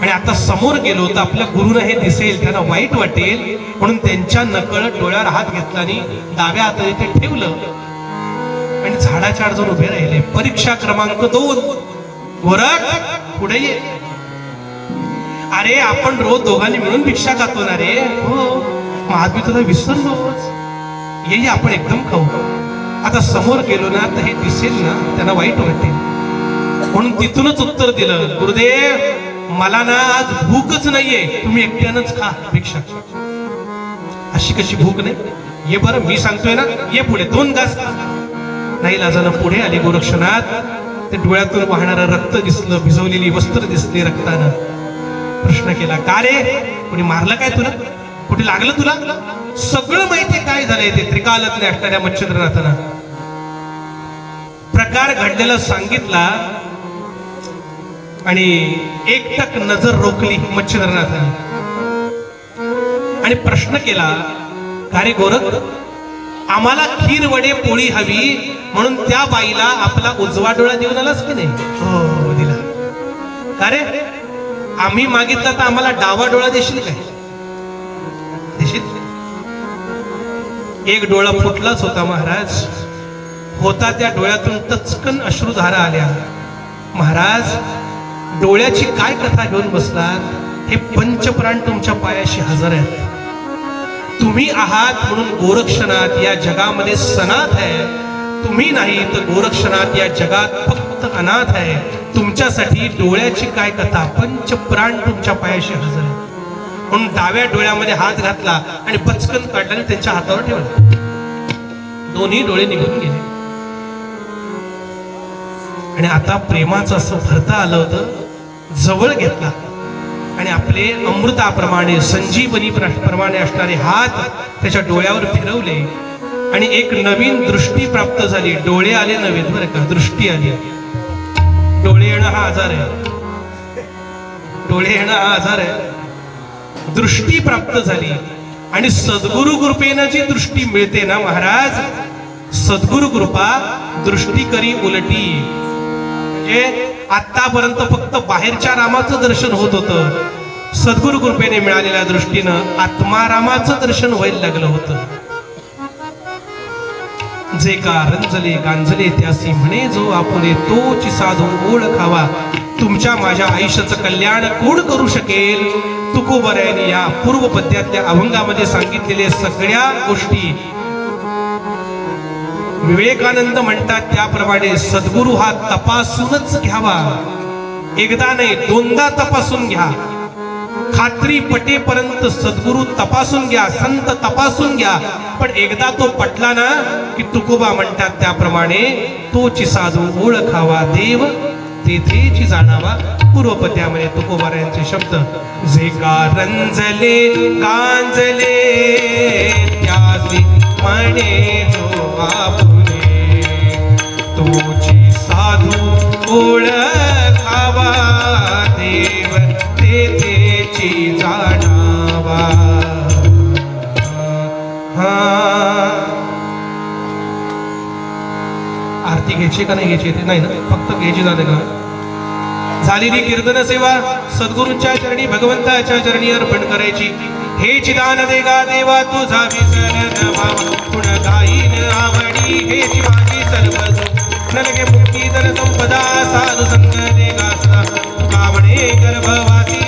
B: आणि आता समोर गेलो तर आपल्या गुरुनं हे दिसेल, त्यांना वाईट वाटेल म्हणून त्यांच्या नकळत डोळ्यावर हात घेतला आणि डाव्या हाताने ते ठेवलं आणि झाडाच्या आड जाऊन उभे राहिले. परीक्षा क्रमांक 2. गोरख पुढे ये. अरे आपण रोज दोघांनी मिळून भिक्षा खातो ना रे. हो, मग मी तुला विसरलोच. ये आपण एकदम खाऊ. आता समोर गेलो ना तर हे दिसेल ना, त्यांना वाईट वाटेल म्हणून तिथूनच उत्तर दिलं, गुरुदेव मला ना आज भूकच नाहीये, तुम्ही एकट्यानंच खा भिक्षा. अशी कशी भूक नाही? ये बरं, मी सांगतोय ना, ये पुढे 2 घास. नाही लाजानं पुढे आले गोरक्षनाथ. ते डोळ्यातून वाहणारं रक्त दिसलं, भिजवलेली वस्त्र दिसली रक्तानं. प्रश्न केला, का रे, कोणी मारलं काय तुला? कुठे लागलं तुला? सगळं माहितीये काय झालंय ते त्रिकालातले असणाऱ्या मच्छिंद्रनाथांना. प्रकार घडलेला सांगितला आणि एकटक नजर रोखली मच्छिंद्रनाथांनी आणि प्रश्न केला, का रे गोरख, आम्हाला खीर वडे पोळी हवी म्हणून त्या बाईला आपला उजवा डोळा देऊन आलास की नाही? हो दिला. का रे, आम्ही मागितलं तर आम्हाला डावा डोळा देशील काय? देशील. एक डोळा फुटलाच होता महाराज. होता त्या डोळ्यातून टचकन अश्रुधारा आल्या. महाराज, डोळ्याची काय कथा घेऊन बसलात? हे पंचप्राण तुमच्या पायाशी हजर आहेत. तुम्ही आहात म्हणून गोरक्षनाथ या जगामध्ये सनाथ आहे. तुम्ही नाही तर गोरक्षनाथ या जगात फक्त अनाथ आहे. तुमच्यासाठी डोळ्याची काय कथा? पंचप्राण तुमच्या पायाशी हजर आहे. म्हणून डाव्या डोळ्यामध्ये हात घातला आणि पचकन काढला आणि त्यांच्या हातावर ठेवला. दोन्ही डोळे निघून गेले. आणि आता प्रेमाचं असं भरता आलं होतं, जवळ घेतला आणि आपले अमृताप्रमाणे संजीवनी प्रमाणे असणारे हात त्याच्या डोळ्यावर फिरवले आणि एक नवीन दृष्टी प्राप्त झाली. डोळे आले नव्हे बरं का, दृष्टी आली. डोळे येणं हा आजार आहे. डोळे येणं हा आजार आहे. दृष्टी प्राप्त झाली आणि सद्गुरु कृपेनं जी दृष्टी मिळते ना महाराज, सद्गुरु कृपा दृष्टी करी उलटी. म्हणजे आतापर्यंत फक्त बाहेरच्या रामाचं दर्शन होत होतं, सद्गुरु कृपेने मिळालेल्या दृष्टीनं आत्मारामाचं दर्शन व्हायला लागलं होतं. जे का रंजले गांजले त्यासी म्हणे जो आपुले तोची साधू ओळखावा. तुमच्या माझ्या आयुष्याचं कल्याण कोण करू शकेल? तुकोबरायांनी या पूर्व पद्यातल्या अभंगामध्ये सांगितलेल्या सगळ्या गोष्टी विवेकानंद म्हणतात त्याप्रमाणे सद्गुरु हा तपासूनच घ्यावा. एकदा नाही, 2दा तपासून घ्या. खात्री पटेपर्यंत सद्गुरु तपासून घ्या, संत तपासून घ्या. पण एकदा तो पटला ना की तुकोबा म्हणतात त्याप्रमाणे तोची साधू ओळखावा, देव तेथेची जाणावा. पूर्वपद्यामध्ये तुकोबारायांचे शब्द, जे का रंजले गांजले त्यासी म्हणे जो आपुले तोची साधू ओळखावा, देव तेथेची जाणावा. आरती घ्यायची का नाही घ्यायची ते नाही ना, फक्त घ्यायची जाते का? झालेली कीर्तन सेवा सद्गुरूंच्या चरणी भगवंताच्या चरणी अर्पण करायची. हे चिदान देगा देवा तुझा विसर न व्हावा, गुण गाईन आवडी हेची माझी सर्व नलगे मुक्ती धन संपदा साधू संग देगा सदा, तुका म्हणे गर्भवासी